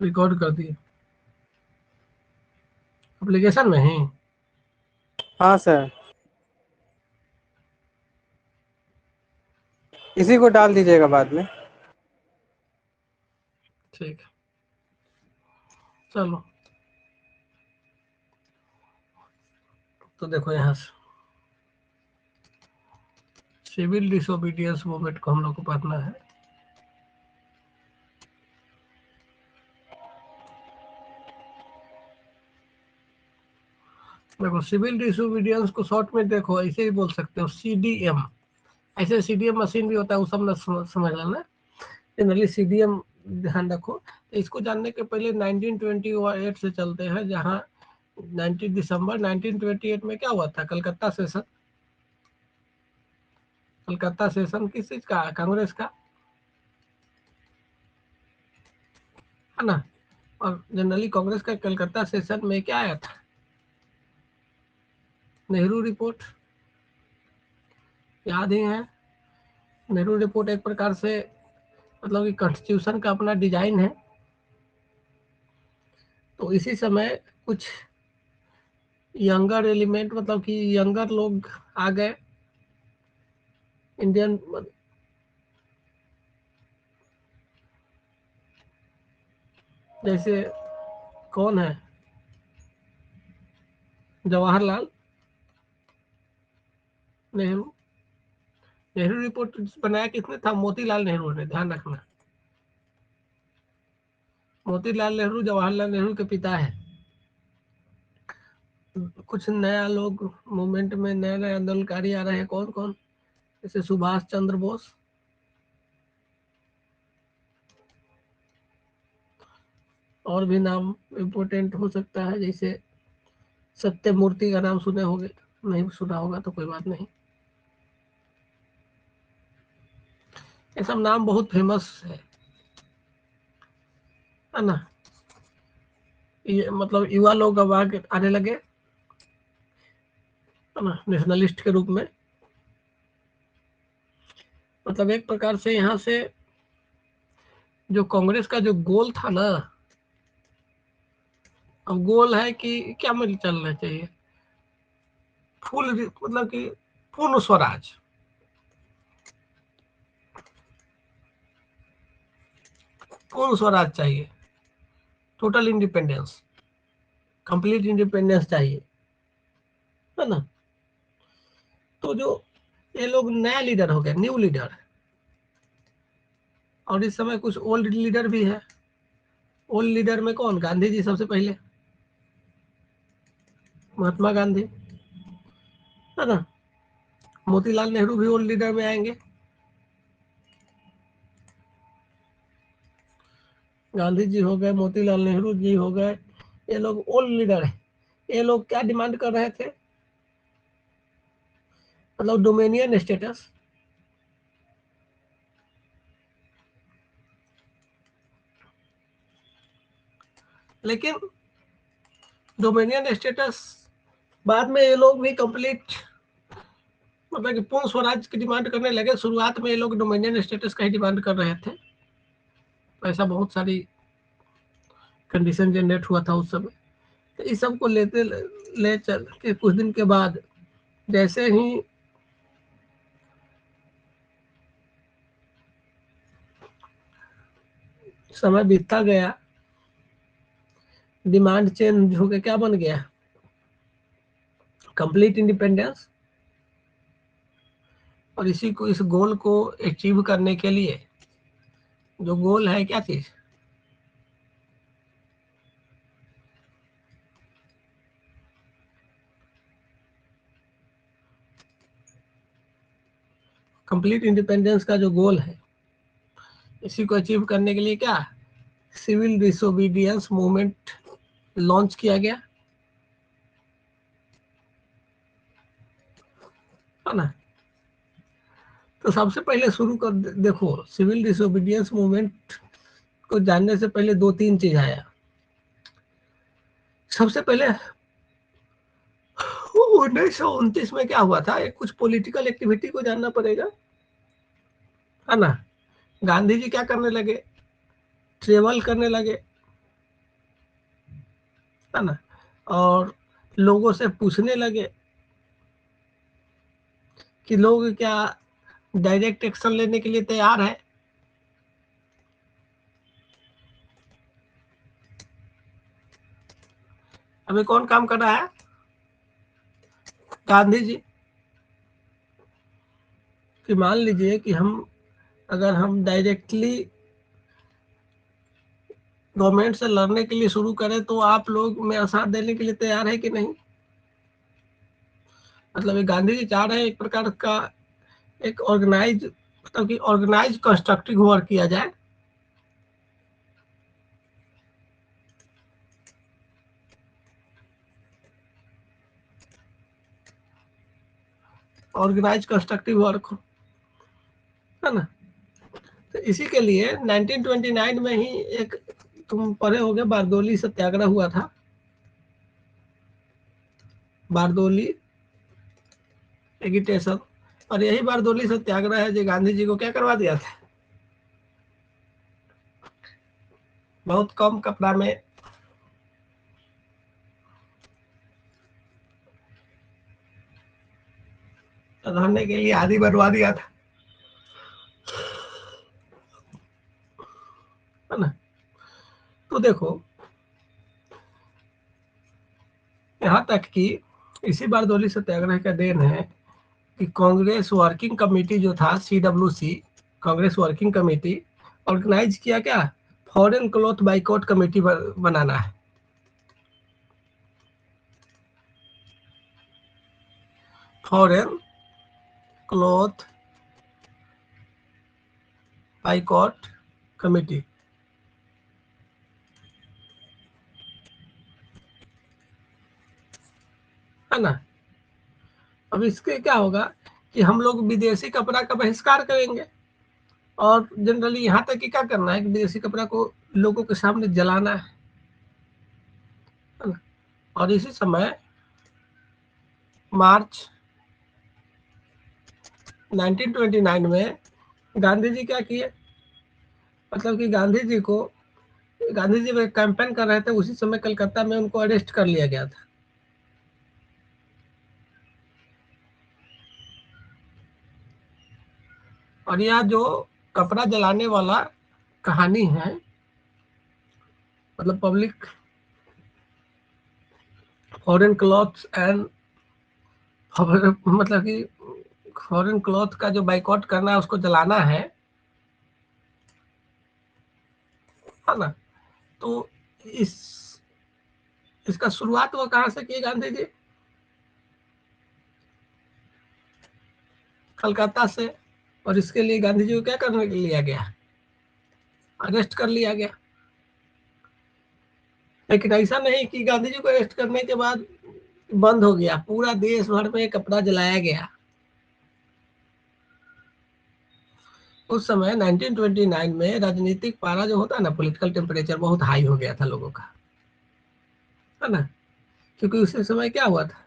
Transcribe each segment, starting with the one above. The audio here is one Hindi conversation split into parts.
रिकॉर्ड कर दिए एप्लीकेशन में ही। हाँ सर, इसी को डाल दीजिएगा बाद में। ठीक है, चलो तो देखो यहाँ से सिविल डिसोबीडियंस मूवमेंट को हम लोग को पढ़ना है। देखो सिविल डिसोबीडियंस को शॉर्ट में देखो ऐसे ही बोल सकते हो सीडीएम। ऐसे सीडीएम मशीन भी होता है, वो सब ना समझ लेना। जनरली सीडीएम ध्यान रखो। तो इसको जानने के पहले 1928 से चलते हैं, जहाँ 19 दिसंबर 1928 में क्या हुआ था, कलकत्ता सेशन। कलकत्ता सेशन किस चीज का, कांग्रेस का, है ना। और जनरली कांग्रेस का कलकत्ता सेशन में क्या आया था, नेहरू रिपोर्ट, याद ही है। नेहरू रिपोर्ट एक प्रकार से मतलब कि कॉन्स्टिट्यूशन का अपना डिजाइन है। तो इसी समय कुछ यंगर एलिमेंट मतलब कि यंगर लोग आ गए इंडियन, जैसे कौन है, जवाहरलाल नेहरू। नेहरू रिपोर्ट बनाया किसने था, मोतीलाल नेहरू ने, ध्यान रखना। मोतीलाल नेहरू जवाहरलाल नेहरू के पिता है। कुछ नया लोग मूवमेंट में नए नए आंदोलनकारी आ रहे हैं, कौन कौन, जैसे सुभाष चंद्र बोस, और भी नाम इम्पोर्टेंट हो सकता है, जैसे सत्यमूर्ति का नाम सुने होंगे, नहीं सुना होगा तो कोई बात नहीं। ये सब नाम बहुत फेमस है ना। ये मतलब युवा लोग अब आगे आने लगे, है ना, नेशनलिस्ट के रूप में। मतलब एक प्रकार से यहाँ से जो कांग्रेस का जो गोल था ना, अब गोल है कि क्या मिल चलना चाहिए, फुल मतलब कि पूर्ण स्वराज। पूर्ण स्वराज चाहिए, टोटल इंडिपेंडेंस, कंप्लीट इंडिपेंडेंस चाहिए, है ना। तो जो ये लोग नया लीडर हो गया, न्यू लीडर, और इस समय कुछ ओल्ड लीडर भी है। ओल्ड लीडर में कौन, गांधी जी सबसे पहले, महात्मा गांधी, है ना। मोतीलाल नेहरू भी ओल्ड लीडर में आएंगे। गांधी जी हो गए, मोतीलाल नेहरू जी हो गए, ये लोग ओल्ड लीडर है। ये लोग क्या डिमांड कर रहे थे, मतलब डोमिनियन स्टेटस। लेकिन डोमिनियन स्टेटस बाद में ये लोग भी कंप्लीट मतलब कि पूर्ण स्वराज की डिमांड करने लगे। शुरुआत में ये लोग डोमिनियन स्टेटस का ही डिमांड कर रहे थे, ऐसा बहुत सारी कंडीशन जनरेट हुआ था उस समय। तो इस सब को लेते ले चल के कुछ दिन के बाद जैसे ही समय बीतता गया, डिमांड चेंज होकर क्या बन गया, कंप्लीट इंडिपेंडेंस। और इसी को, इस गोल को अचीव करने के लिए, जो गोल है क्या चीज, कंप्लीट इंडिपेंडेंस का जो गोल है, इसी को अचीव करने के लिए क्या, सिविल डिसोबीडियंस मूवमेंट लॉन्च किया गया, है ना। तो सबसे पहले शुरू कर देखो, सिविल डिसोबीडियंस मूवमेंट को जानने से पहले दो तीन चीज आया। सबसे पहले 1929 में क्या हुआ था, एक कुछ पॉलिटिकल एक्टिविटी को जानना पड़ेगा, है ना। गांधी जी क्या करने लगे, ट्रेवल करने लगे, है ना, और लोगों से पूछने लगे कि लोग क्या डायरेक्ट एक्शन लेने के लिए तैयार है। अभी कौन काम कर रहा है? गांधी जी। कि मान लीजिए कि अगर हम डायरेक्टली गवर्नमेंट से लड़ने के लिए शुरू करें तो आप लोग मेरा साथ देने के लिए तैयार है कि नहीं? मतलब ये गांधी जी चाह रहे हैं एक प्रकार का एक ऑर्गेनाइज, मतलब कि ऑर्गेनाइज कंस्ट्रक्टिव वर्क किया जाए। ऑर्गेनाइज कंस्ट्रक्टिव वर्क, है ना। तो इसी के लिए 1929 में ही एक, तुम पढ़े होगे, बारदोली सत्याग्रह हुआ था। बारदोली एगिटेशन। और यही बारदोली सत्याग्रह है जो गांधी जी को क्या करवा दिया था, बहुत कम कपड़ा में रहने के लिए आदि बनवा दिया था, है ना। तो देखो यहाँ तक कि इसी बारदोली सत्याग्रह का देन है कि कांग्रेस वर्किंग कमेटी जो था, CWC, Congress working committee, organise किया क्या, फॉरेन क्लॉथ बाइकआउट कमेटी बनाना है। फॉरेन क्लॉथ बाइकआउट कमेटी, है ना। अब इसके क्या होगा कि हम लोग विदेशी कपड़ा का बहिष्कार करेंगे, और जनरली यहाँ तक कि क्या करना है कि विदेशी कपड़ा को लोगों के सामने जलाना है ना। और इसी समय मार्च 1929 में गांधी जी क्या किए, मतलब कि गांधी जी कैंपेन कर रहे थे, उसी समय कलकत्ता में उनको अरेस्ट कर लिया गया था। और यह जो कपड़ा जलाने वाला कहानी है, मतलब पब्लिक फॉरेन क्लॉथ्स एंड, मतलब कि फॉरेन क्लॉथ का जो बाइकआउट करना है, उसको जलाना है ना। तो इस इसका शुरुआत वो कहाँ से की गांधी जी? कलकत्ता से। और इसके लिए गांधी जी को क्या करने के लिए लिया गया, अरेस्ट कर लिया गया। लेकिन ऐसा नहीं कि गांधी जी को अरेस्ट करने के बाद बंद हो गया, पूरा देश भर में कपड़ा जलाया गया। उस समय 1929 में राजनीतिक पारा जो होता है ना, पॉलिटिकल टेम्परेचर बहुत हाई हो गया था लोगों का, है ना। क्योंकि उसी समय क्या हुआ था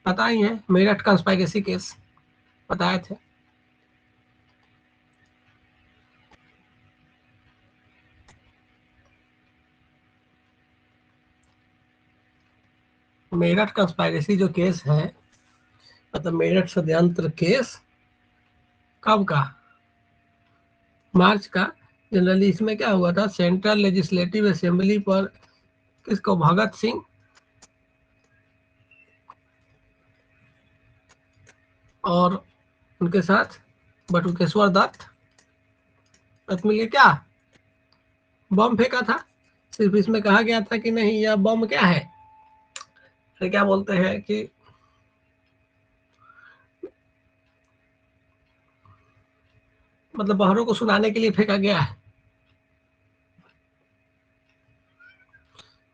पता ही है, मेरठ कंस्पायरेसी केस बताए थे। मेरठ कंस्पायरेसी जो केस है, मतलब मेरठ षड्यंत्र केस, कब का, मार्च का। जनरली इसमें क्या हुआ था, सेंट्रल लेजिस्लेटिव असेंबली पर किसको, भगत सिंह और उनके साथ बटुकेश्वर दत्त मिलके क्या बम फेंका था। सिर्फ इसमें कहा गया था कि नहीं, यह बम क्या है, तो क्या बोलते हैं कि मतलब बहरों को सुनाने के लिए फेंका गया है,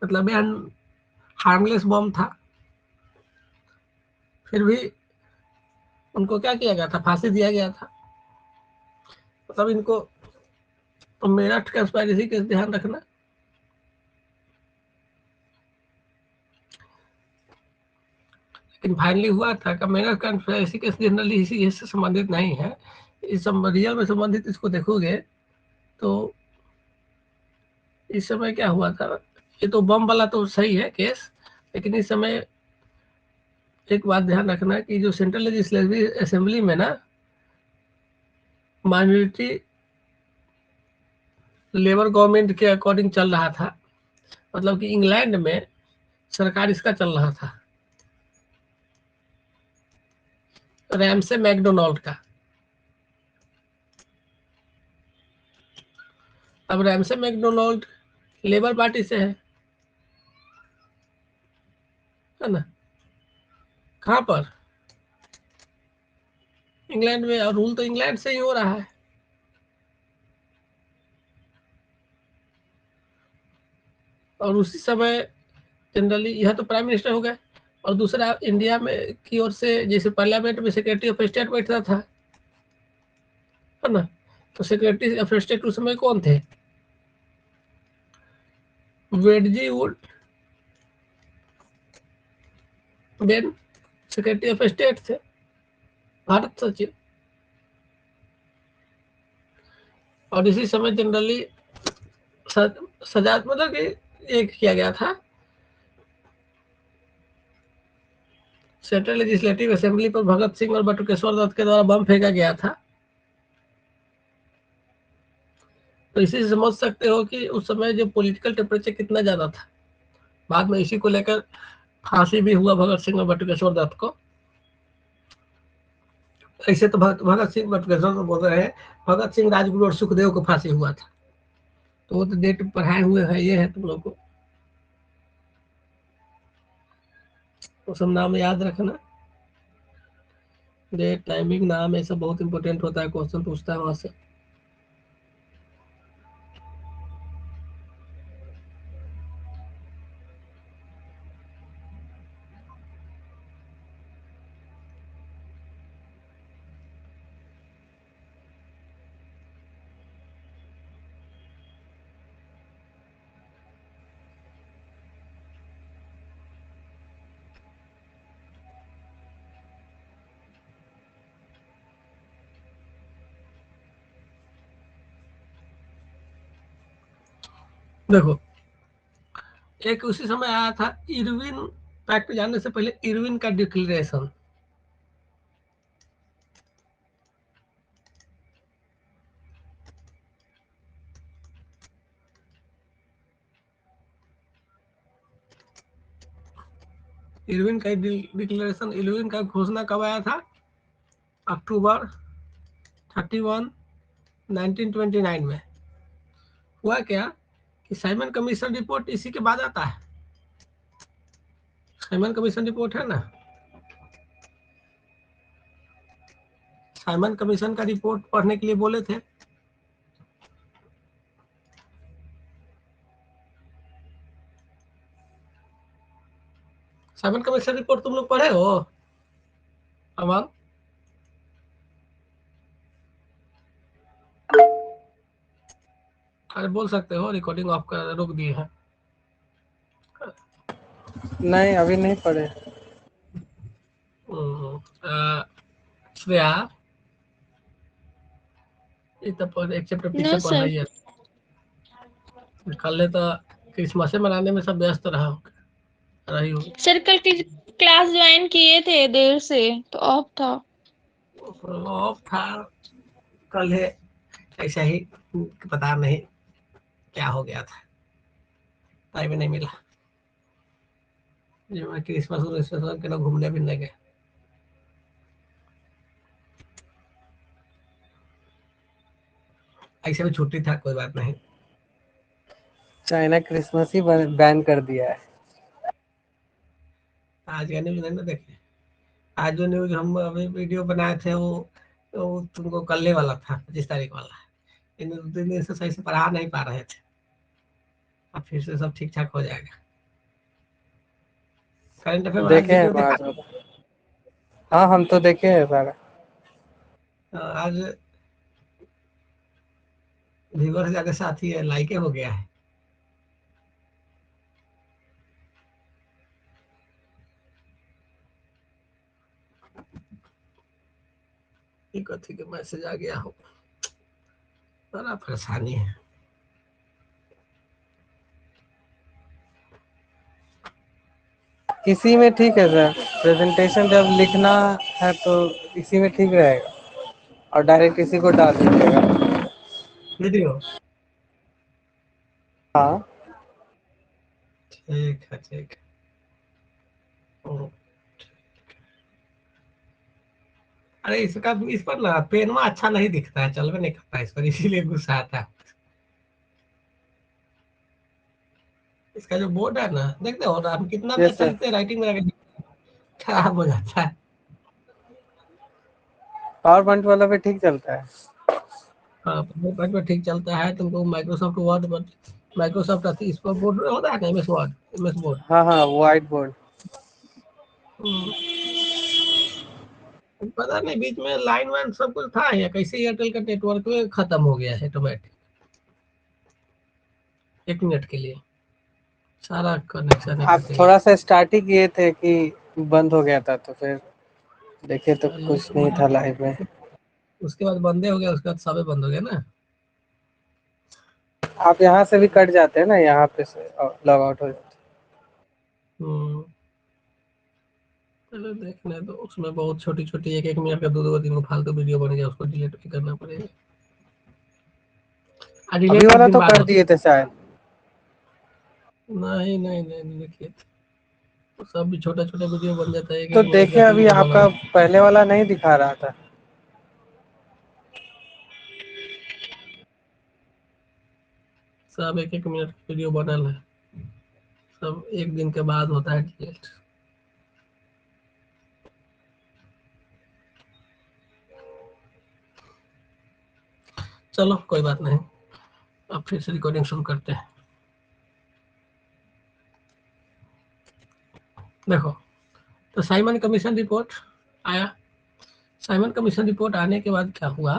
मतलब यह हार्मलेस बम था। फिर भी उनको क्या किया गया था, फांसी दिया गया था। मतलब इनको, तो मेरठ कंस्पायरेसी केस ध्यान रखना। लेकिन फाइनली हुआ था कि मेरठ कंस्पायरेसी केस जनरली इसी से संबंधित नहीं है, इस रियल में संबंधित इसको देखोगे तो इस समय क्या हुआ था ये तो बम वाला तो सही है केस, लेकिन इस समय एक बात ध्यान रखना कि जो सेंट्रल लेजिस्लेटिव असेंबली में ना माइनॉरिटी लेबर गवर्नमेंट के अकॉर्डिंग चल रहा था, मतलब कि इंग्लैंड में सरकार इसका चल रहा था, रैमसे मैकडोनाल्ड का। अब रैमसे मैकडोनाल्ड लेबर पार्टी से है ना, कहाँ पर, इंग्लैंड में, और रूल तो इंग्लैंड से ही हो रहा है। और उसी समय जनरली यह तो प्राइम मिनिस्टर हो गए, और दूसरा इंडिया में की ओर से जैसे पार्लियामेंट में सेक्रेटरी ऑफ स्टेट बैठता था, है ना, तो सेक्रेटरी ऑफ स्टेट उस समय कौन थे, Wedgwood Benn, secretary of state थे, भारत सचिव। और इसी समय जनरली सजा मतलब कि एक किया गया था, सेंट्रल लेजिस्लेटिव असेंबली पर भगत सिंह और बटुकेश्वर दत्त के द्वारा बम फेंका गया था। तो इसी से समझ सकते हो कि उस समय जो पॉलिटिकल टेम्परेचर कितना ज्यादा था। बाद में इसी को लेकर फांसी भी हुआ भगत सिंह और बटुकेश्वर दत्त को। ऐसे तो भगत सिंह बटुकेश्वर तो बोल रहे हैं, भगत सिंह, राजगुरु और सुखदेव को फांसी हुआ था। तो वो तो डेट पढ़ाए हुए है, ये है तुम लोग को, वो सब नाम याद रखना, डेट, टाइमिंग, नाम, ये सब बहुत इंपॉर्टेंट होता है, क्वेश्चन पूछता है वहां से। देखो, एक उसी समय आया था इरविन पैक्ट जानने से पहले, इरविन का डिक्लेरेशन। इरविन का डिक्लेरेशन, इरविन का घोषणा कब आया था, अक्टूबर 31, 1929 में। हुआ क्या कि साइमन कमीशन रिपोर्ट इसी के बाद आता है। साइमन कमीशन रिपोर्ट है ना, साइमन कमीशन का रिपोर्ट पढ़ने के लिए बोले थे। साइमन कमीशन रिपोर्ट तुम लोग पढ़े हो अमन? अरे बोल सकते हो, रिकॉर्डिंग ऑफ कर रोक दिए हैं। नहीं अभी नहीं पढ़े। श्रेया, ये तो एक चैप्टर पीछे नो पढ़ना सर। ही है। कल तो क्रिसमस मनाने में सब व्यस्त रही होगी। सर कल क्लास ज्वाइन किए थे देर से तो ऑफ था। ऑफ था कल है, ऐसा ही, पता नहीं क्या हो गया था, टाइम नहीं मिला। जो मैं क्रिसमस के लोग घूमने भी नहीं गए। ऐसे भी छुट्टी था, कोई बात नहीं। चाइना क्रिसमस ही बैन कर दिया है। आज का न्यूज नहीं ना देखे, आज जो न्यूज हम अभी वीडियो बनाए थे वो तुमको कल वाला था, 25 तारीख वाला। इन 2 दिन से सही से पढ़ा नहीं पा रहे थे, अब फिर से सब ठीक ठाक हो जाएगा। करंट अफेयर वाला देखे हैं वीडियो देखा? 5 बार। हाँ हम तो देखे हैं सारा। आज व्यूअर ज्यादा साथी है, लाइके हो गया है। कथी के मैसेज आ गया हो, बड़ा परेशानी है। किसी में ठीक है सर, प्रेजेंटेशन जब लिखना है तो इसी में ठीक रहेगा और डायरेक्ट इसी को डाल दीजिएगा। वीडियो हाँ ठीक है, ठीक है। ओ, अरे इसका इस पर ना पेनवा अच्छा नहीं दिखता है, चलवे नहीं करता है इस पर, इसीलिए गुस्सा आता है। इसका जो बोर्ड है ना, देखते हो ना हम कितना भी यस अच्छा सर। लिखते हैं, राइटिंग में अगर खराब हो जाता है। पावर पॉइंट वाला पे ठीक चलता है। हाँ, पावर में ठीक चलता है तुमको। माइक्रोसॉफ्ट वर्ड पर, माइक्रोसॉफ्ट आती इस पर बोर्ड होता है ना, एमएस वर्ड, एमएस बोर्ड। हाँ हाँ, व्हाइट बोर्ड। पता नहीं बीच में लाइन वाइन सब कुछ था या कैसे एयरटेल का नेटवर्क में खत्म हो गया है ऑटोमेटिक, 1 मिनट के लिए सारा कनेक्शन ही आप कट गया। थोड़ा सा स्टार्ट ही किए थे कि बंद हो गया था, तो फिर देखे तो चलो, कुछ नहीं था लाइव में। उसके बाद बंदे हो गया, उसके बाद सबे बंद हो गया ना। आप यहाँ से भी कट जाते हैं ना, यहाँ पे से लॉग आउट हो जाते हम्म, चलो देखने दो। उसमें बहुत छोटी छोटी 1 1 मिनट का 2 2 3 फालतू वीडियो बन गया, उसको डिलीट भी करना पड़ेगा। हैं। अभी डिलीट एक वाला दिन तो बाद कर होता दिए थे शायद। है। नहीं नहीं नहीं नहीं, देखिए तो सब भी छोटा छोटा वीडियो बन जाता है, 1 1 मिनट देखे का अभी 3 को बना। आपका पहले वाला नहीं दिखा रहा था। सब 1 1 मिनट का वीडियो बनल है, सब एक दिन के बाद होता है डिलीट। चलो कोई बात नहीं, अब फिर से रिकॉर्डिंग शुरू करते हैं। देखो, तो साइमन कमीशन रिपोर्ट आया। साइमन कमीशन रिपोर्ट आने के बाद क्या हुआ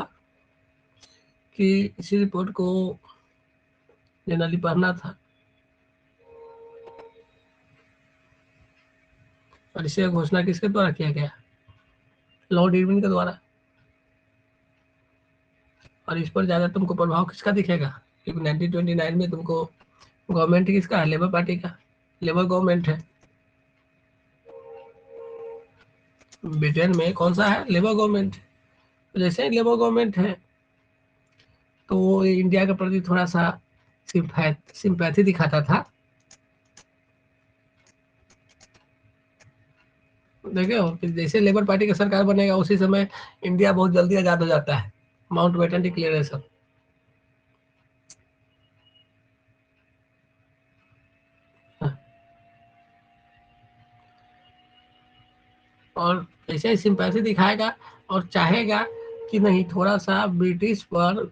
कि इसी रिपोर्ट को जनरली पढ़ना था, और इसे घोषणा किसके द्वारा किया गया? लॉर्ड इरविन के द्वारा। और इस पर ज्यादा तुमको प्रभाव किसका दिखेगा? क्योंकि 1929 में तुमको गवर्नमेंट किसका है? लेबर पार्टी का, लेबर गवर्नमेंट है। ब्रिटेन में कौन सा है? Labour government. जैसे ही लेबर गवर्नमेंट है तो वो इंडिया के प्रति थोड़ा सा सिंपैथी दिखाता था। देखे हो कि जैसे लेबर पार्टी का सरकार बनेगा उसी समय इंडिया बहुत जल्दी आजाद हो जाता है, माउंट बेटन डिक्लेरेशन। और ऐसे ही सिंपैथी दिखाएगा और चाहेगा कि नहीं, थोड़ा सा ब्रिटिश पर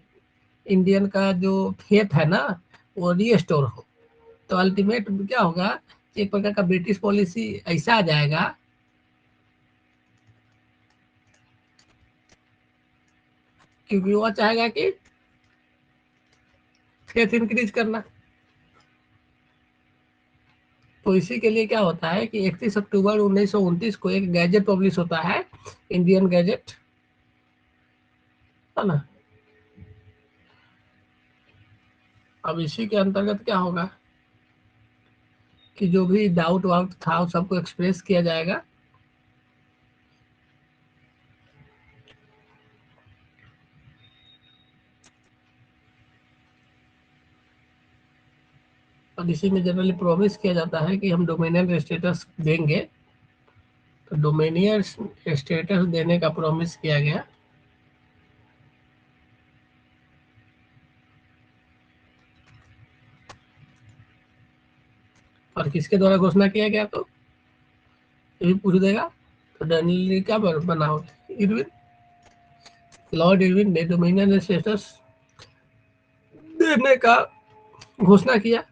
इंडियन का जो फेथ है ना वो रीस्टोर हो। तो अल्टीमेट क्या होगा, एक प्रकार का ब्रिटिश पॉलिसी ऐसा आ जाएगा क्योंकि वो चाहेगा कि फेथ इंक्रीज करना। तो इसी के लिए क्या होता है कि 31 अक्टूबर 1929 को एक गैजेट पब्लिश होता है, इंडियन गैजेट, है ना। अब इसी के अंतर्गत क्या होगा कि जो भी डाउट वाउट था उस सबको एक्सप्रेस किया जाएगा। और इसी में जनरली प्रॉमिस किया जाता है कि हम डोमिनियन स्टेटस देंगे। तो डोमिनियन स्टेटस देने का प्रॉमिस किया गया। और किसके द्वारा घोषणा किया गया? तो ये भी पूछ देगा। तो जनरली क्या बनाओ, इरविन, लॉर्ड इरविन ने डोमिनियन स्टेटस देने का घोषणा किया।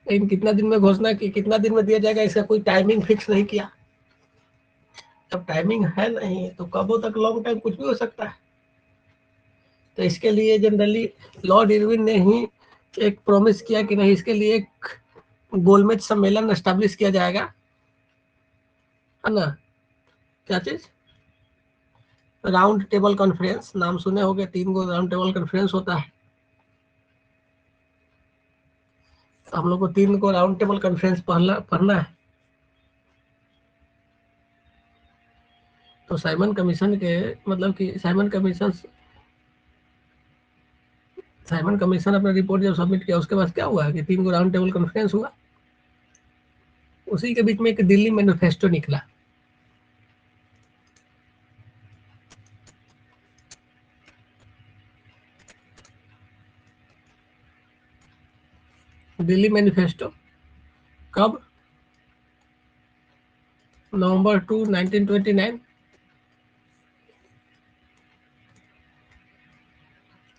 लेकिन कितना दिन में घोषणा की, कितना दिन में दिया जाएगा, इसका कोई टाइमिंग फिक्स नहीं किया। जब टाइमिंग है नहीं तो कबों तक लॉन्ग टाइम कुछ भी हो सकता है। तो इसके लिए जनरली लॉर्ड इरविन ने ही एक प्रॉमिस किया कि नहीं, इसके लिए एक गोलमेज सम्मेलन एस्टेब्लिश किया जाएगा, है ना। क्या चीज? राउंड टेबल कॉन्फ्रेंस, नाम सुने होंगे, 3 गो राउंड टेबल कॉन्फ्रेंस होता है। तो हम लोग को 3 को राउंड टेबल कॉन्फ्रेंस पढ़ना है। तो साइमन कमीशन के मतलब कि साइमन कमीशन अपना रिपोर्ट जब सबमिट किया उसके बाद क्या हुआ कि 3 को राउंड टेबल कॉन्फ्रेंस हुआ। उसी के बीच में एक दिल्ली मैनिफेस्टो निकला। दिल्ली मैनिफेस्टो कब? नवंबर 2, 1929।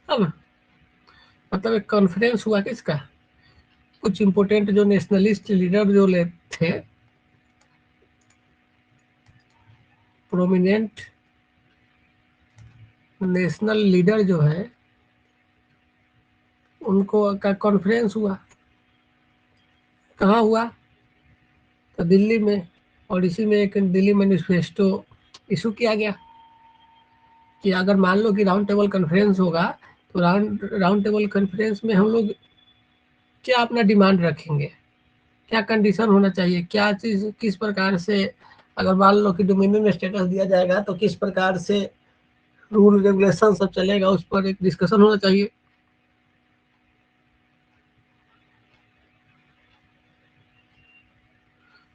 अब मतलब एक कॉन्फ्रेंस हुआ किसका, कुछ इंपोर्टेंट जो नेशनलिस्ट लीडर जो ले थे, प्रोमिनेंट नेशनल लीडर जो है उनको का कॉन्फ्रेंस हुआ। कहाँ हुआ? तो दिल्ली में। और इसी में एक दिल्ली मैनिफेस्टो इशू किया गया कि अगर मान लो कि राउंड टेबल कॉन्फ्रेंस होगा तो राउंड टेबल कॉन्फ्रेंस में हम लोग क्या अपना डिमांड रखेंगे, क्या कंडीशन होना चाहिए, क्या चीज़ किस प्रकार से, अगर मान लो कि डोमिनियन स्टेटस दिया जाएगा तो किस प्रकार से रूल रेगुलेशन सब चलेगा, उस पर एक डिस्कशन होना चाहिए।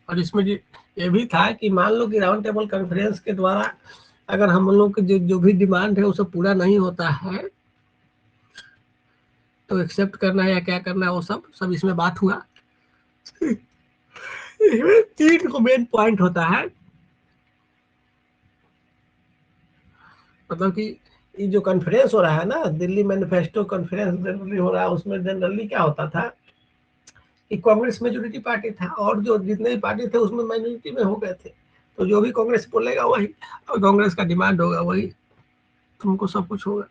और इसमें ये भी था कि मान लो कि राउंड टेबल कॉन्फ्रेंस के द्वारा अगर हम लोग की जो भी डिमांड है वो सब पूरा नहीं होता है तो एक्सेप्ट करना है या क्या करना है, वो सब इसमें बात हुआ। इसमें 3 को मेन पॉइंट होता है। मतलब कि ये जो कॉन्फ्रेंस हो रहा है ना, दिल्ली मैनिफेस्टो कॉन्फ्रेंस जनरली हो रहा है, उसमें जनरली क्या होता था कि कांग्रेस मेजोरिटी पार्टी था और जो जितने भी पार्टी थे उसमें माइनॉरिटी में हो गए थे। तो जो भी कांग्रेस बोलेगा वही, और कांग्रेस का डिमांड होगा वही तुमको सब कुछ होगा।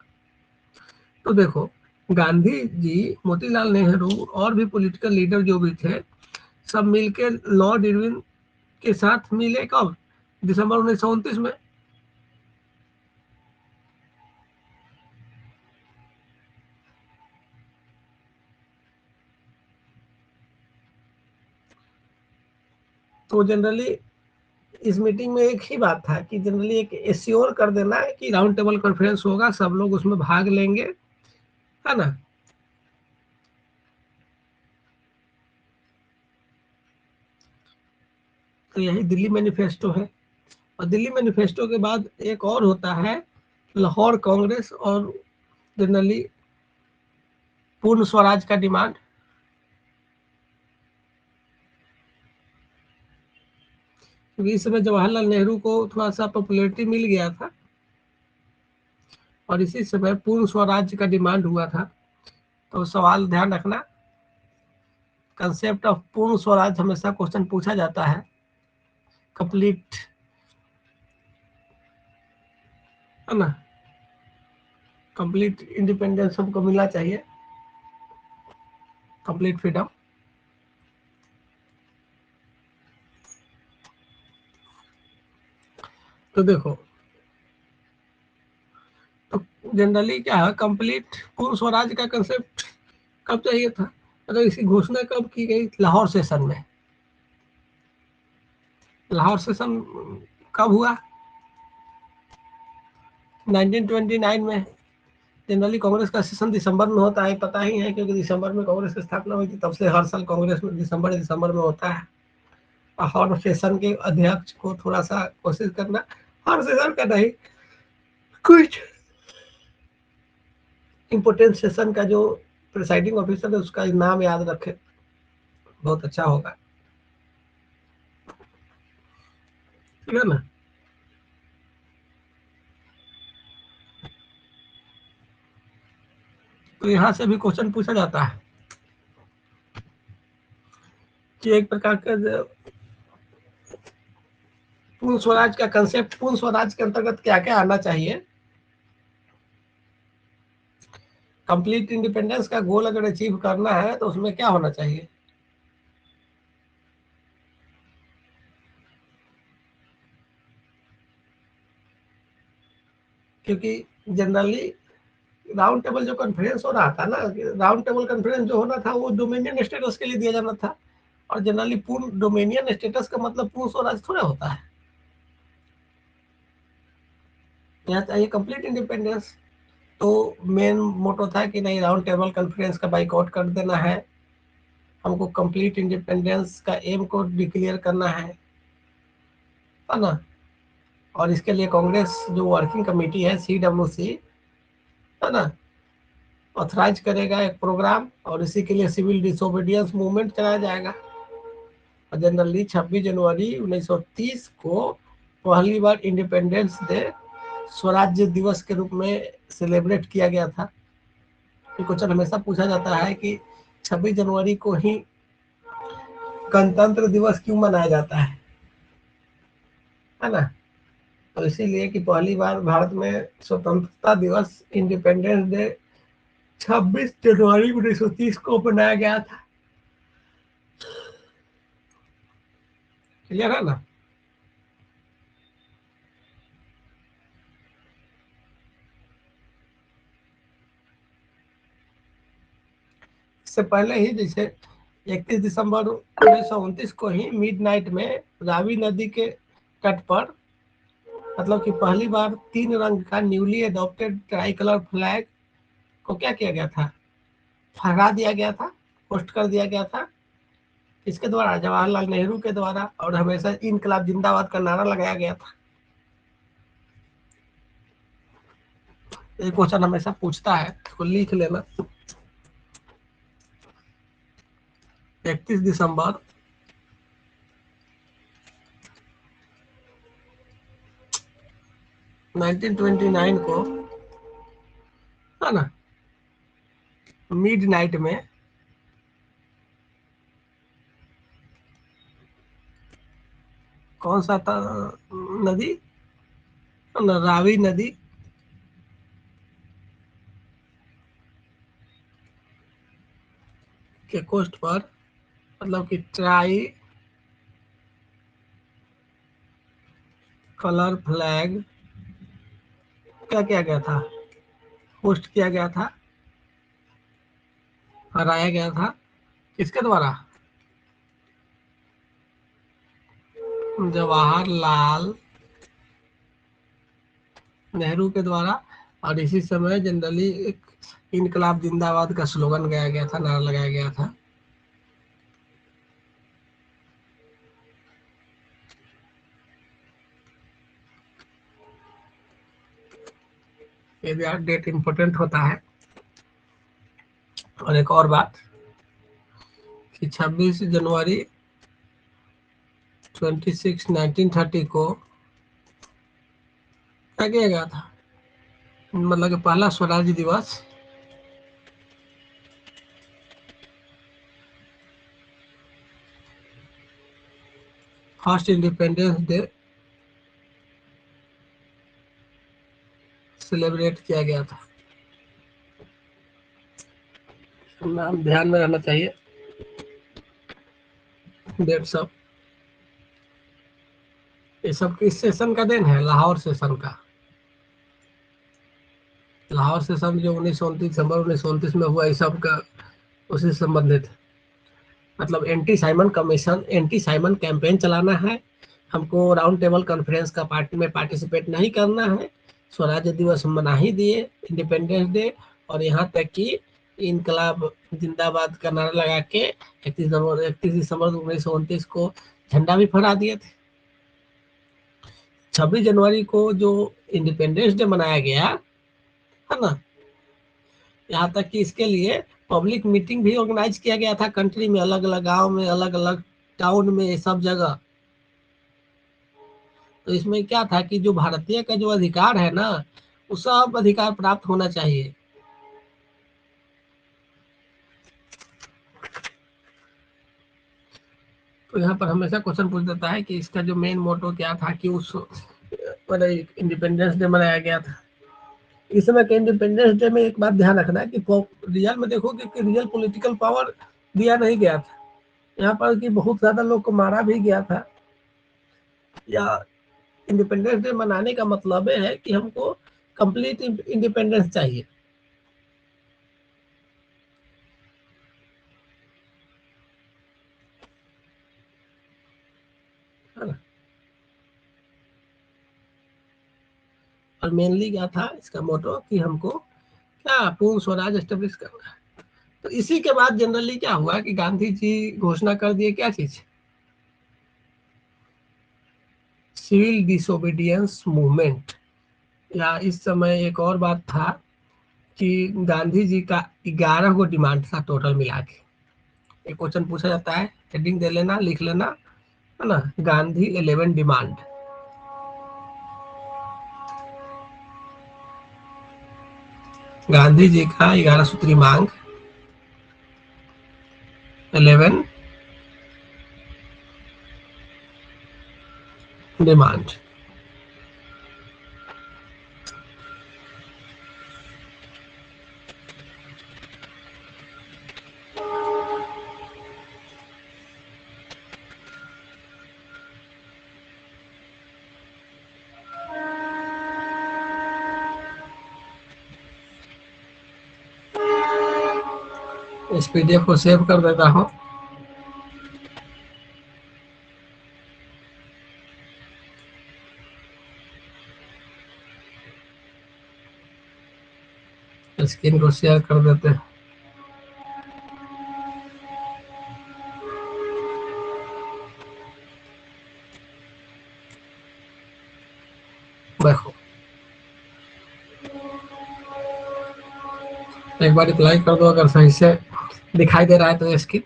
तो देखो, गांधी जी, मोतीलाल नेहरू और भी पॉलिटिकल लीडर जो भी थे सब मिलके लॉर्ड इरविन के साथ मिले कब? दिसंबर 1929 में। तो जनरली इस मीटिंग में एक ही बात था कि जनरली एक एश्योर कर देना है कि राउंड टेबल कॉन्फ्रेंस होगा, सब लोग उसमें भाग लेंगे, है ना। तो यही दिल्ली मैनिफेस्टो है। और दिल्ली मैनिफेस्टो के बाद एक और होता है लाहौर कांग्रेस और जनरली पूर्ण स्वराज का डिमांड। क्योंकि इस समय जवाहरलाल नेहरू को थोड़ा सा पॉपुलैरिटी मिल गया था और इसी समय पूर्ण स्वराज का डिमांड हुआ था। तो सवाल ध्यान रखना, कंसेप्ट ऑफ पूर्ण स्वराज हमेशा क्वेश्चन पूछा जाता है। कंप्लीट, है ना, कंप्लीट इंडिपेंडेंस हमको मिलना चाहिए, कंप्लीट फ्रीडम। तो देखो, तो जनरली क्या है, कंप्लीट पूर्ण स्वराज का कंसेप्ट कब चाहिए था, मतलब इसकी घोषणा कब की गई? लाहौर सेशन में। लाहौर सेशन कब हुआ? 1929 में। जनरली कांग्रेस का सेशन दिसंबर में होता है, पता ही है, क्योंकि दिसंबर में कांग्रेस की स्थापना हुई थी, तब से हर साल कांग्रेस में दिसंबर में होता है। और हर सेशन के अध्यक्ष को थोड़ा सा कोशिश करना, हर सेशन का नहीं, कुछ इम्पोर्टेंट सेशन का जो प्रिसाइडिंग ऑफिसर है उसका नाम याद रखे, बहुत अच्छा होगा, ठीक है ना। तो यहाँ से भी क्वेश्चन पूछा जाता है कि एक प्रकार का पूर्ण स्वराज का कंसेप्ट, पूर्ण स्वराज के अंतर्गत क्या क्या आना चाहिए। कंप्लीट इंडिपेंडेंस का गोल अगर अचीव करना है तो उसमें क्या होना चाहिए? क्योंकि जनरली राउंड टेबल जो कॉन्फ्रेंस हो रहा था ना, राउंड टेबल कॉन्फ्रेंस जो होना था वो डोमिनियन स्टेटस के लिए दिया जाना था, और जनरली पूर्ण डोमिनियन स्टेटस का मतलब पूर्ण स्वराज थोड़ा होता है। यहाँ चाहिए कंप्लीट इंडिपेंडेंस। तो मेन मोटो था कि नहीं, राउंड टेबल कॉन्फ्रेंस का बाइकआउट कर देना है, हमको कंप्लीट इंडिपेंडेंस का एम को डिक्लेयर करना है ना। और इसके लिए कांग्रेस जो वर्किंग कमेटी है CWC, है ना, ऑथराइज करेगा एक प्रोग्राम, और इसी के लिए सिविल डिसोबीडियंस मूवमेंट चलाया जाएगा। और जनरली 26 जनवरी 1930 को पहली बार इंडिपेंडेंस डे स्वराज्य दिवस के रूप में सेलिब्रेट किया गया था। क्वेश्चन हमेशा पूछा जाता है कि 26 जनवरी को ही गणतंत्र दिवस क्यों मनाया जाता है ना। तो इसीलिए कि पहली बार भारत में स्वतंत्रता दिवस इंडिपेंडेंस डे 26 जनवरी 1930 को मनाया गया था। क्लियर है ना। इससे पहले ही जैसे 31 दिसंबर 1929 को ही मिडनाइट में रावी नदी के तट पर, मतलब कि पहली बार 3 रंग का newly adopted try colour flag को क्या किया गया था, फहरा दिया गया था, पोस्ट कर दिया गया था। इसके द्वारा जवाहरलाल नेहरू के द्वारा, और हमेशा इनकलाब जिंदाबाद का नारा लगाया गया था। ये क्वेश्चन हमेशा पूछता है, तो लिख लेना। 31 दिसंबर 1929 को, है ना, मिडनाइट में कौन सा था नदी, रावी नदी के कोस्ट पर, मतलब कि ट्राई कलर फ्लैग क्या किया गया था, पोस्ट किया गया था, फहराया गया था। किसके द्वारा, जवाहरलाल नेहरू के द्वारा। और इसी समय जनरली एक इनकलाब जिंदाबाद का स्लोगन गाया गया था, नारा लगाया गया था। ये भी डेट इंपॉर्टेंट होता है। और एक और बात कि 26 जनवरी 1930 को क्या किया गया था, मतलब कि पहला स्वराज्य दिवस फर्स्ट इंडिपेंडेंस डे सेलिब्रेट किया गया था। नाम ध्यान में रहना चाहिए डेट सब। ये सब किस सेशन का देन है, लाहौर सेशन का। लाहौर सेशन जो 1929 दिसंबर 1929 में हुआ, इस सब का उसी से संबंधित है। मतलब anti Simon commission, anti Simon campaign चलाना है, हमको राउंड टेबल कॉन्फ्रेंस का में पार्टिसिपेट नहीं करना है, स्वराज्य दिवस मना ही दिए, इंडिपेंडेंस डे। और यहाँ तक कि इनकलाब जिंदाबाद का नारा लगा के 31 दिसंबर 1929 को झंडा भी फहरा दिए थे। 26 जनवरी को जो इंडिपेंडेंस डे मनाया गया है ना, यहाँ तक कि इसके लिए पब्लिक मीटिंग भी ऑर्गेनाइज किया गया था कंट्री में, अलग अलग गांव में, अलग अलग टाउन में, सब जगह। तो इसमें क्या था कि जो भारतीय का जो अधिकार है ना, वो सब अधिकार प्राप्त होना चाहिए। तो यहाँ पर हमेशा क्वेश्चन पूछ देता है कि इसका जो मेन मोटो क्या था कि उस इंडिपेंडेंस डे मनाया गया था। इस समय के इंडिपेंडेंस डे में एक बात ध्यान रखना है कि रियल में देखोगे कि रियल पॉलिटिकल पावर दिया नहीं गया था यहाँ पर, कि बहुत ज्यादा लोग को मारा भी गया था। या इंडिपेंडेंस डे मनाने का मतलब है कि हमको कंप्लीट इंडिपेंडेंस चाहिए, और मेनली क्या था इसका मोटो कि हमको क्या पूर्ण स्वराज एस्टेब्लिश करना है। तो इसी के बाद जनरली क्या हुआ कि गांधी जी घोषणा कर दिए क्या चीज, सिविल डिसोबीडियंस मूवमेंट। या इस समय एक और बात था कि गांधी जी का 11 गो डिमांड था टोटल मिला के। एक क्वेश्चन पूछा जाता है, हेडिंग दे लेना, लिख लेना, है ना, गांधी 11 डिमांड। गांधी जी का 11 सूत्री मांग, 11 डिमांड। इस पीडीएफ को सेव कर देता हूँ। स्क्रीन को शेयर कर देते हैं। देखो एक बार रिप्लाई कर दो अगर सही से दिखाई दे रहा है तो स्क्रीन।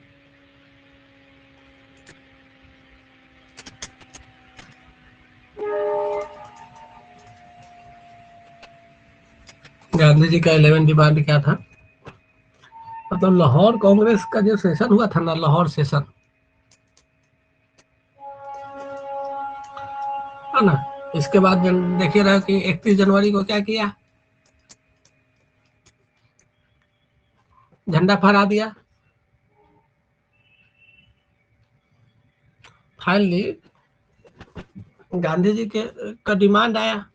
गांधी जी का 11 डिमांड क्या था, मतलब लाहौर कांग्रेस का जो सेशन हुआ था ना, लाहौर सेशन, है ना, इसके बाद देखिए रहा कि 31 जनवरी को क्या किया, झंडा फहरा दिया। फाइनली गांधी जी के का डिमांड आया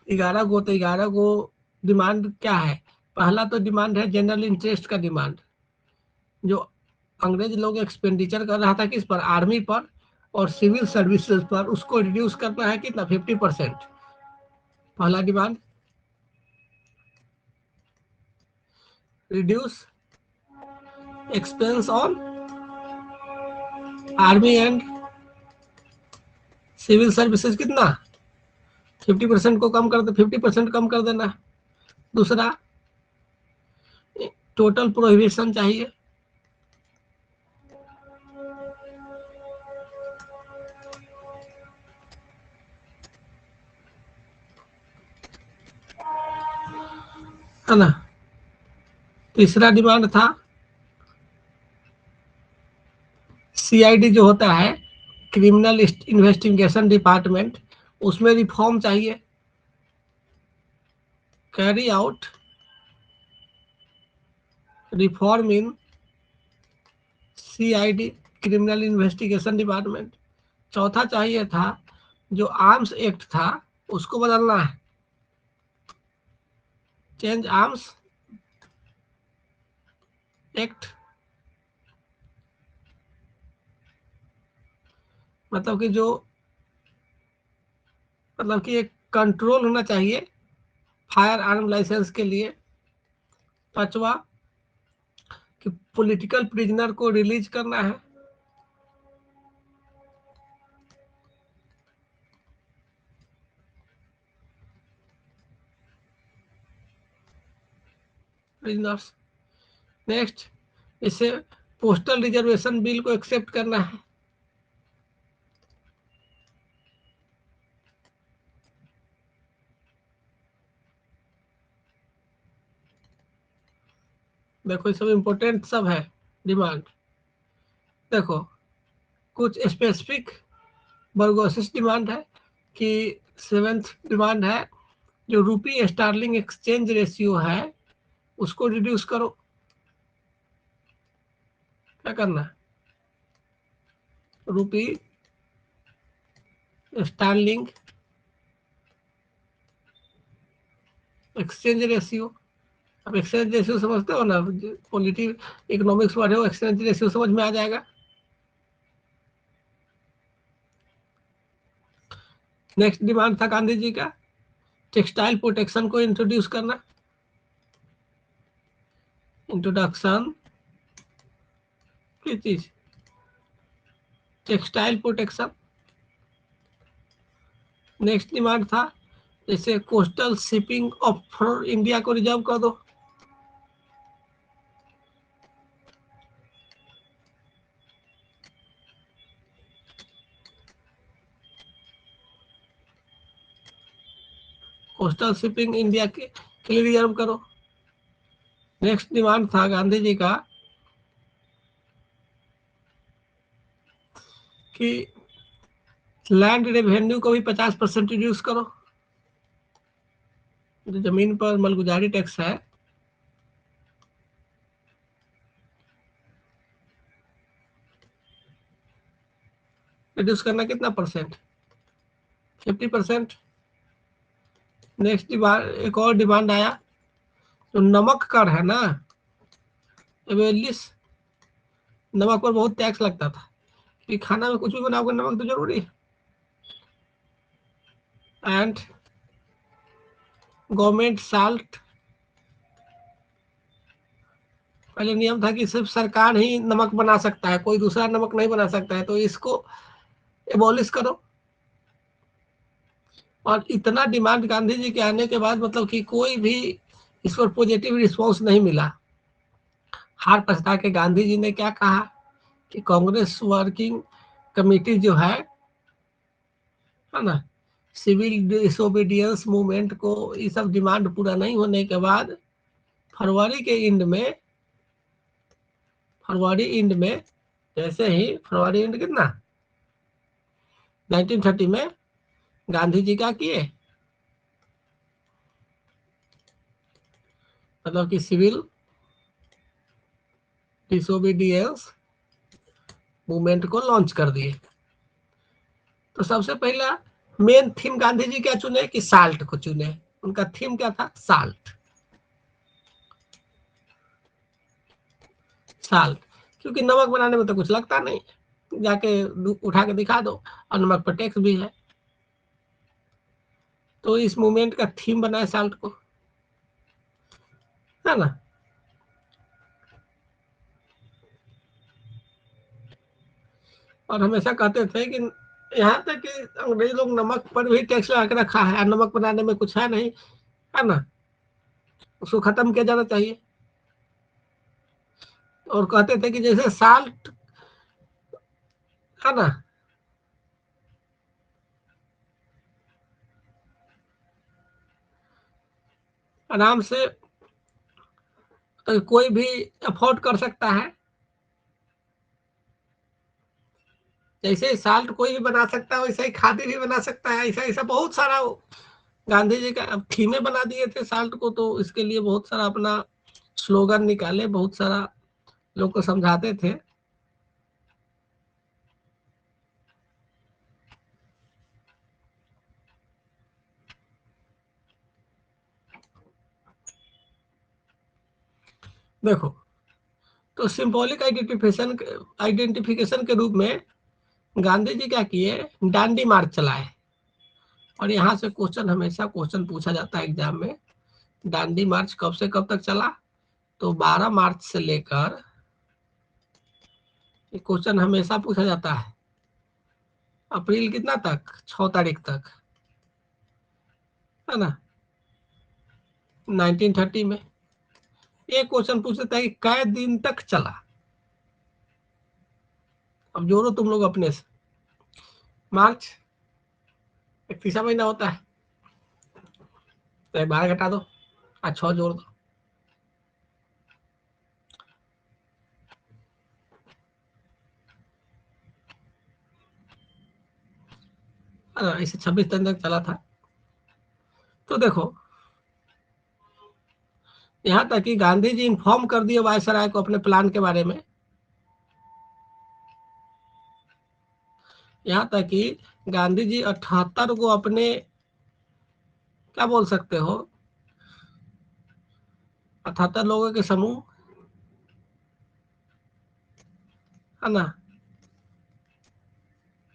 11 गो। तो 11 गो डिमांड क्या है, पहला तो डिमांड है जनरल इंटरेस्ट का डिमांड, जो अंग्रेज लोग एक्सपेंडिचर कर रहा था किस पर, आर्मी पर और सिविल सर्विसेज पर, उसको रिड्यूस करना है कितना, 50%। पहला demand, reduce expense on army and civil services, कितना 50% को कम कर दे, 50% कम कर देना। दूसरा, टोटल प्रोहिबिशन चाहिए, है ना। तीसरा डिमांड था सीआईडी जो होता है, क्रिमिनल इन्वेस्टिगेशन डिपार्टमेंट, उसमें रिफॉर्म चाहिए, carry out reform in CID, criminal investigation department. चौथा चाहिए था जो आर्म्स एक्ट था उसको बदलना है, चेंज आर्म्स एक्ट, मतलब कि जो, मतलब कि एक कंट्रोल होना चाहिए फायर आर्म लाइसेंस के लिए। पांचवा कि पॉलिटिकल प्रिजनर को रिलीज करना है। प्रिजनर्स। नेक्स्ट, इसे पोस्टल रिजर्वेशन बिल को एक्सेप्ट करना है। देखो ये सब इम्पोर्टेंट सब है डिमांड। देखो कुछ स्पेसिफिक बर्गोसिस डिमांड है कि 7th डिमांड है जो रूपी स्टार्लिंग एक्सचेंज रेशियो है उसको रिड्यूस करो। क्या करना है, रूपी स्टार्लिंग एक्सचेंज रेशियो। अब एक्सचेंज रेशियो समझते हो ना, पॉलिटिक इकोनॉमिक्स पढ़े हो, एक्सचेंज रेशियो समझ में आ जाएगा। नेक्स्ट डिमांड था गांधी जी का टेक्सटाइल प्रोटेक्शन को इंट्रोड्यूस करना, इंट्रोडक्शन की चीज टेक्सटाइल प्रोटेक्शन। नेक्स्ट डिमांड था जैसे कोस्टल शिपिंग ऑफ इंडिया को रिजर्व कर दो, कोस्टल शिपिंग इंडिया के लिए रिजर्व करो। नेक्स्ट डिमांड था गांधी जी का कि लैंड रेवेन्यू को भी 50% रिड्यूस करो, जो जमीन पर मलगुजारी टैक्स है रिड्यूस करना कितना परसेंट, 50%। नेक्स्ट डिमांड, एक और डिमांड आया जो नमक कर है ना, एवेलिस, नमक पर बहुत टैक्स लगता था कि खाना में कुछ भी बनाओगे नमक तो जरूरी। एंड गवर्नमेंट साल्ट, पहले नियम था कि सिर्फ सरकार ही नमक बना सकता है, कोई दूसरा नमक नहीं बना सकता है, तो इसको एबॉलिश करो। और इतना डिमांड गांधी जी के आने के बाद मतलब कि कोई भी इस पर पॉजिटिव रिस्पॉन्स नहीं मिला। हार पछता के गांधी जी ने क्या कहा कि कांग्रेस वर्किंग कमेटी जो है ना, सिविल डिसोबीडियंस मूवमेंट को ये सब डिमांड पूरा नहीं होने के बाद फरवरी के एंड में, फरवरी एंड में जैसे ही फरवरी एंड कितना 1930 में गांधी जी क्या किए, मतलब कि सिविल डिसोबीडियंस मूवमेंट को लॉन्च कर दिए। तो सबसे पहला मेन थीम गांधी जी क्या चुने कि साल्ट को चुने। उनका थीम क्या था, साल्ट, साल्ट, क्योंकि नमक बनाने में तो कुछ लगता नहीं, जाके उठा के दिखा दो, और नमक पर टैक्स भी है। तो इस मूवमेंट का थीम बनाए साल्ट को, है ना। और हमेशा कहते थे कि यहाँ तक कि अंग्रेज लोग नमक पर भी टैक्स लगा के रखा है, नमक बनाने में कुछ है नहीं, है ना, उसको खत्म किया जाना चाहिए। और कहते थे कि जैसे साल्ट, है ना, आराम से कोई भी अफोर्ड कर सकता है, जैसे साल्ट कोई भी बना सकता है वैसे ही खादी भी बना सकता है, ऐसा ऐसा बहुत सारा गांधी जी का अब थीमे बना दिए थे साल्ट को। तो इसके लिए बहुत सारा अपना स्लोगन निकाले, बहुत सारा लोग को समझाते थे। देखो, तो सिंबॉलिक आइडेंटिफिकेशन के रूप में गांधी जी क्या किए, डांडी मार्च चलाए। और यहाँ से क्वेश्चन, हमेशा क्वेश्चन पूछा जाता है एग्जाम में, डांडी मार्च कब से कब तक चला, तो 12 मार्च से लेकर, ये क्वेश्चन हमेशा पूछा जाता है, अप्रैल कितना तक, 6 तारीख तक, है ना, 1930 में। एक क्वेश्चन पूछ लेता है कि कै दिन तक चला। अब जोड़ो तुम लोग अपने से, मार्च एक तीसरा महीना होता है, तो 12 घटा दो और 6 जोड़ दो, इसे 26 दिन तक चला था। तो देखो, यहाँ तक कि गांधी जी इन्फॉर्म कर दिए वायसराय को अपने प्लान के बारे में। यहाँ तक कि गांधी जी 78 को अपने, क्या बोल सकते हो, 78 लोगों के समूह, है ना,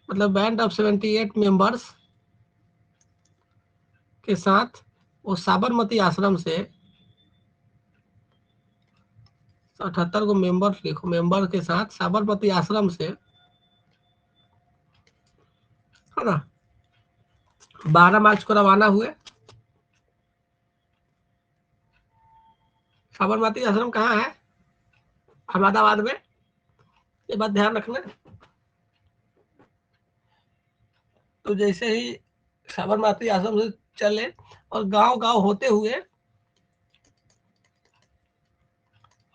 मतलब बैंड ऑफ 78 मेंबर्स, के साथ वो साबरमती आश्रम से 78 को मेंबर लिखो, मेंबर के साथ साबरमती आश्रम से, है ना, 12 मार्च को रवाना हुए। साबरमती आश्रम कहाँ है? अहमदाबाद में, ये बात ध्यान रखना। तो जैसे ही साबरमती आश्रम से चले और गांव गांव होते हुए,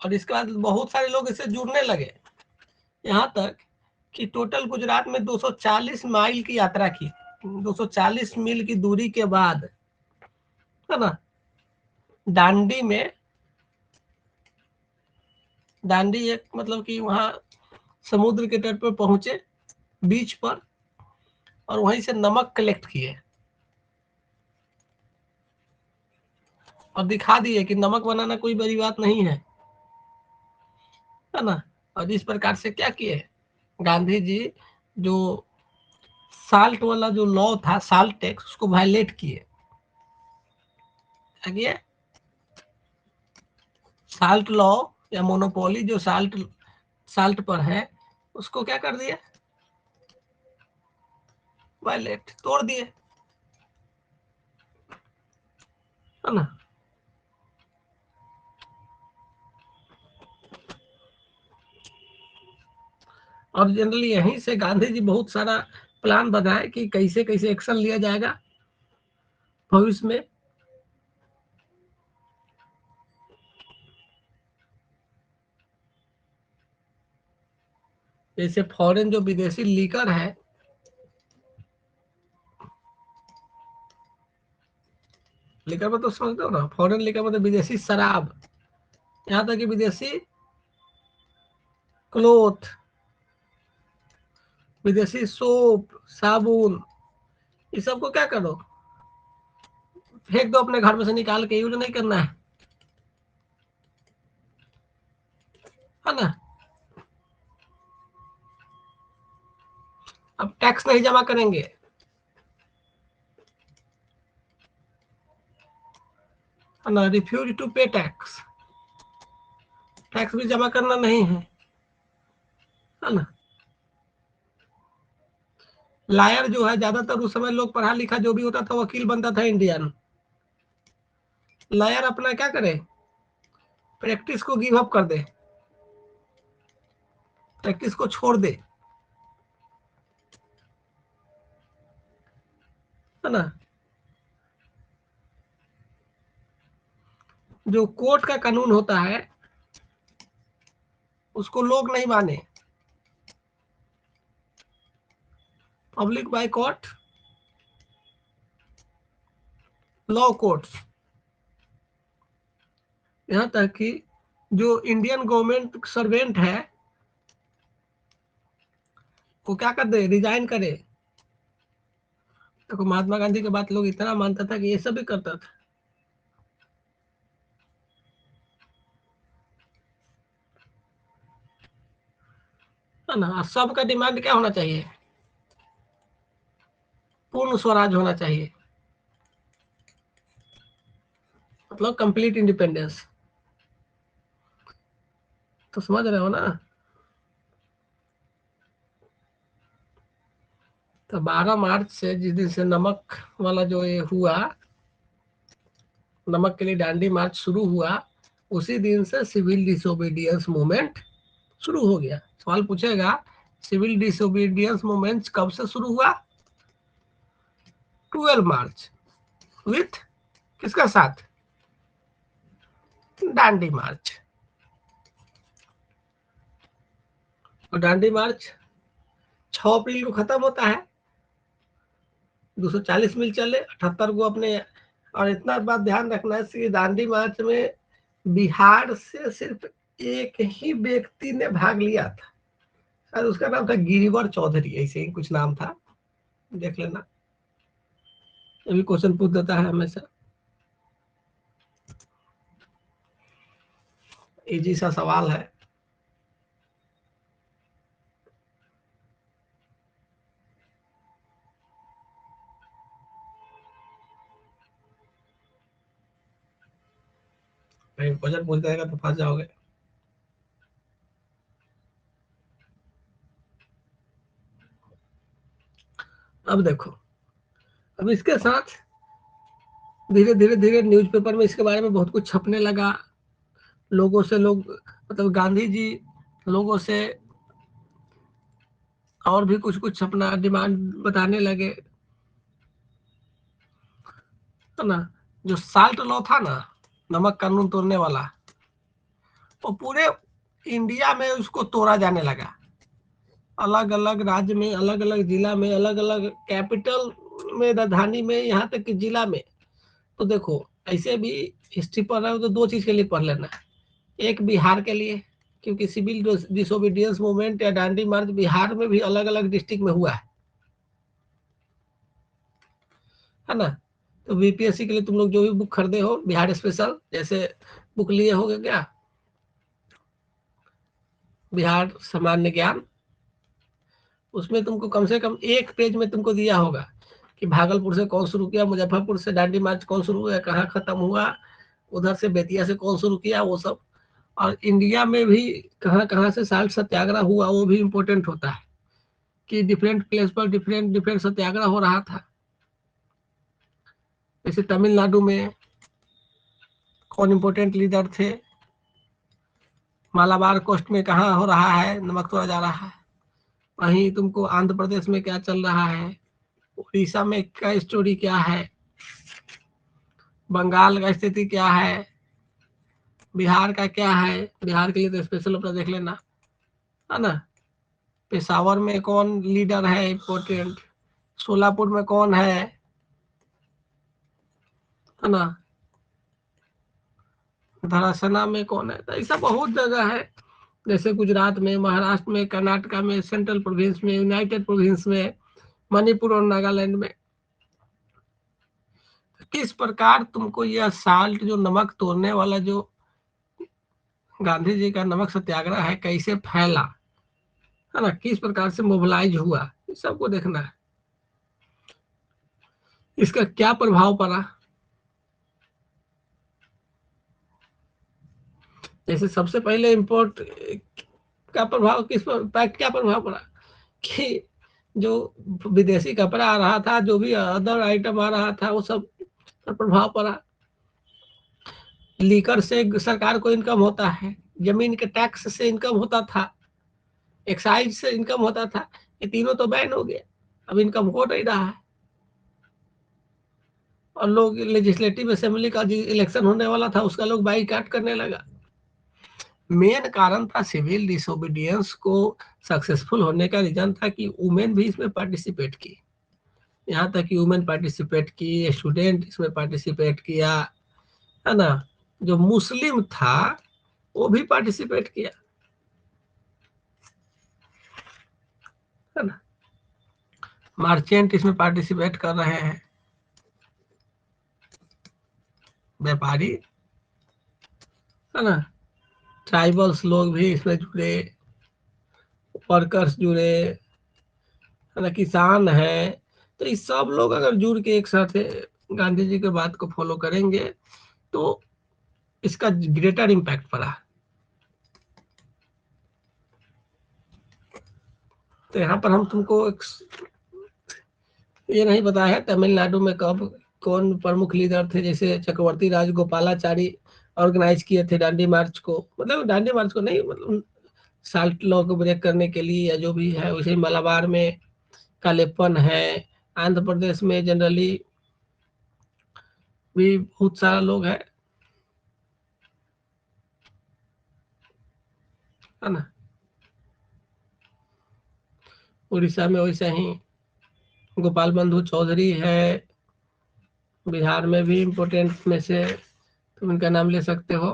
और इसके बाद बहुत सारे लोग इससे जुड़ने लगे, यहाँ तक कि टोटल गुजरात में 240 माइल की यात्रा की। 240 मील की दूरी के बाद, है ना, दांडी में, दांडी एक मतलब कि वहां समुद्र के तट पर पहुंचे, बीच पर, और वहीं से नमक कलेक्ट किए और दिखा दिए कि नमक बनाना कोई बड़ी बात नहीं है ना। और इस प्रकार से क्या किए गांधी जी, जो साल्ट वाला जो लॉ था, साल्ट टैक्स, उसको वायलेट किए। क्या, साल्ट लॉ या मोनोपोली जो साल्ट साल्ट पर है, उसको क्या कर दिए, वायलेट, तोड़ दिए, है ना। और जनरली यहीं से गांधी जी बहुत सारा प्लान बनाए कि कैसे कैसे एक्शन लिया जाएगा भविष्य में। जैसे फॉरेन जो विदेशी लीकर है, लीकर में तो समझते हो ना, फॉरेन लीकर मतलब विदेशी शराब, यहाँ तक कि विदेशी क्लोथ, विदेशी सोप, साबुन, इस सबको क्या करो, फेंक दो अपने घर में से निकाल के, यूज नहीं करना है ना। अब टैक्स नहीं जमा करेंगे, है ना, रिफ्यूज टू पे टैक्स, टैक्स भी जमा करना नहीं है ना। लायर जो है, ज्यादातर उस समय लोग पढ़ा लिखा जो भी होता था वकील बनता था इंडियन। लायर अपना क्या करे, प्रैक्टिस को गिव अप कर दे, प्रैक्टिस को छोड़ दे, है ना। जो कोर्ट का कानून होता है उसको लोग नहीं माने, पब्लिक बाइकॉट लॉ कोर्ट्स। यहाँ तक कि जो इंडियन गवर्नमेंट सर्वेंट है वो क्या कर दे, रिजाइन करे। देखो महात्मा गांधी के बात लोग इतना मानता था कि ये सब भी करता था, है ना। सबका डिमांड क्या होना चाहिए, पूर्ण स्वराज होना चाहिए, मतलब कंप्लीट इंडिपेंडेंस। तो समझ रहे हो ना। तो 12 मार्च से, जिस दिन से नमक वाला जो ये हुआ, नमक के लिए दांडी मार्च शुरू हुआ, उसी दिन से सिविल डिसोबीडियंस मूवमेंट शुरू हो गया। सवाल पूछेगा सिविल डिसोबीडियंस मूवमेंट कब से शुरू हुआ? 12 मार्च, विथ किसका साथ? दांडी मार्च। और दांडी मार्च 6 अप्रैल को खत्म होता है। 240 मील चले, 78 को अपने। और इतना बात ध्यान रखना है कि दांडी मार्च में बिहार से सिर्फ एक ही व्यक्ति ने भाग लिया था, शायद उसका नाम था गिरिवर चौधरी, ऐसे ही कुछ नाम था, देख लेना, ये भी क्वेश्चन पूछ देता है हमेशा, इजी सा सवाल है। कहीं क्वेश्चन पूछ देगा तो फंस जाओगे। अब देखो, अब इसके साथ धीरे धीरे धीरे न्यूज़पेपर में इसके बारे में बहुत कुछ छपने लगा। लोगों से लोग, मतलब गांधी जी लोगों से और भी कुछ कुछ अपना डिमांड बताने लगे, है ना। जो साल्ट लॉ था ना, नमक कानून तोड़ने वाला, वो पूरे इंडिया में उसको तोड़ा जाने लगा। अलग अलग राज्य में, अलग अलग जिला में, अलग अलग कैपिटल में, राजधानी में, यहाँ तक कि जिला में। तो देखो, ऐसे भी हिस्ट्री पढ़ रहे हो तो दो चीज के लिए पढ़ लेना। एक बिहार के लिए, क्योंकि सिविल डिसोबीडियंस मूवमेंट या डांडी मार्च बिहार में भी अलग अलग डिस्ट्रिक्ट में हुआ है ना। तो बीपीएससी के लिए तुम लोग जो भी बुक खरीदे हो बिहार स्पेशल, जैसे बुक लिए होगे क्या, बिहार सामान्य ज्ञान, उसमें तुमको कम से कम एक पेज में तुमको दिया होगा कि भागलपुर से कौन शुरू किया, मुजफ्फरपुर से दांडी मार्च कौन शुरू हुआ, कहाँ खत्म हुआ, उधर से बेतिया से कौन शुरू किया, वो सब। और इंडिया में भी कहाँ कहाँ से साल्ट सत्याग्रह हुआ, वो भी इम्पोर्टेंट होता है कि डिफरेंट प्लेस पर डिफरेंट डिफरेंट सत्याग्रह हो रहा था। जैसे तमिलनाडु में कौन इम्पोर्टेंट लीडर थे, मालाबार कोस्ट में कहाँ हो रहा है, नमक तोड़ा जा रहा है। वहीं तुमको आंध्र प्रदेश में क्या चल रहा है, उड़ीसा में क्या स्टोरी क्या है, बंगाल का स्थिति क्या है, बिहार का क्या है। बिहार के लिए तो स्पेशल अपना देख लेना, है ना। पेशावर में कौन लीडर है इम्पोर्टेंट, सोलापुर में कौन है ना, धरासना में कौन है। तो ऐसा बहुत जगह है, जैसे गुजरात में, महाराष्ट्र में, कर्नाटका में, सेंट्रल प्रोविंस में, यूनाइटेड प्रोविंस में, मणिपुर और नागालैंड में। किस प्रकार तुमको यह साल्ट, जो नमक तोड़ने वाला जो गांधी जी का नमक सत्याग्रह है, कैसे फैला, है ना, किस प्रकार से मोबिलाइज हुआ, इस सबको देखना है। इसका क्या प्रभाव पड़ा। जैसे सबसे पहले इम्पोर्ट का प्रभाव किस पर, क्या प्रभाव पड़ा कि जो विदेशी कपड़ा आ रहा था, जो भी अदर आइटम आ रहा था, वो सब पर प्रभाव पड़ा। लीकर से सरकार को इनकम होता है, जमीन के टैक्स से इनकम होता था, एक्साइज से इनकम होता था, ये तीनों तो बैन हो गया, अब इनकम हो नहीं रहा है। और लोग, लेजिस्लेटिव असेंबली का इलेक्शन होने वाला था, उसका लोग बाईकाट करने लगा। मेन कारण था सिविल डिसोबीडियंस को सक्सेसफुल होने का रीजन था कि वुमेन भी इसमें पार्टिसिपेट की, यहाँ तक कि वुमेन पार्टिसिपेट की, स्टूडेंट इसमें पार्टिसिपेट किया, है ना। जो मुस्लिम था वो भी पार्टिसिपेट किया, है ना। मार्चेंट इसमें पार्टिसिपेट कर रहे हैं, व्यापारी, है ना। ट्राइबल्स लोग भी इसमें जुड़े, वर्कर्स जुड़े, है ना, किसान है। तो ये सब लोग अगर जुड़ के एक साथ गांधी जी के बात को फॉलो करेंगे तो इसका ग्रेटर इम्पैक्ट पड़ा। तो यहाँ पर हम तुमको ये नहीं बताया है तमिलनाडु में कब कौन प्रमुख लीडर थे। जैसे चक्रवर्ती राजगोपालाचारी ऑर्गेनाइज किए थे दांडी मार्च को, मतलब दांडी मार्च को नहीं, मतलब साल्ट लॉ को ब्रेक करने के लिए या जो भी है। वैसे ही मलाबार में कालेपन है, आंध्र प्रदेश में जनरली भी बहुत सारा लोग है ना। उड़ीसा में वैसे ही गोपाल बंधु चौधरी है, बिहार में भी इम्पोर्टेंट में से तुम इनका नाम ले सकते हो,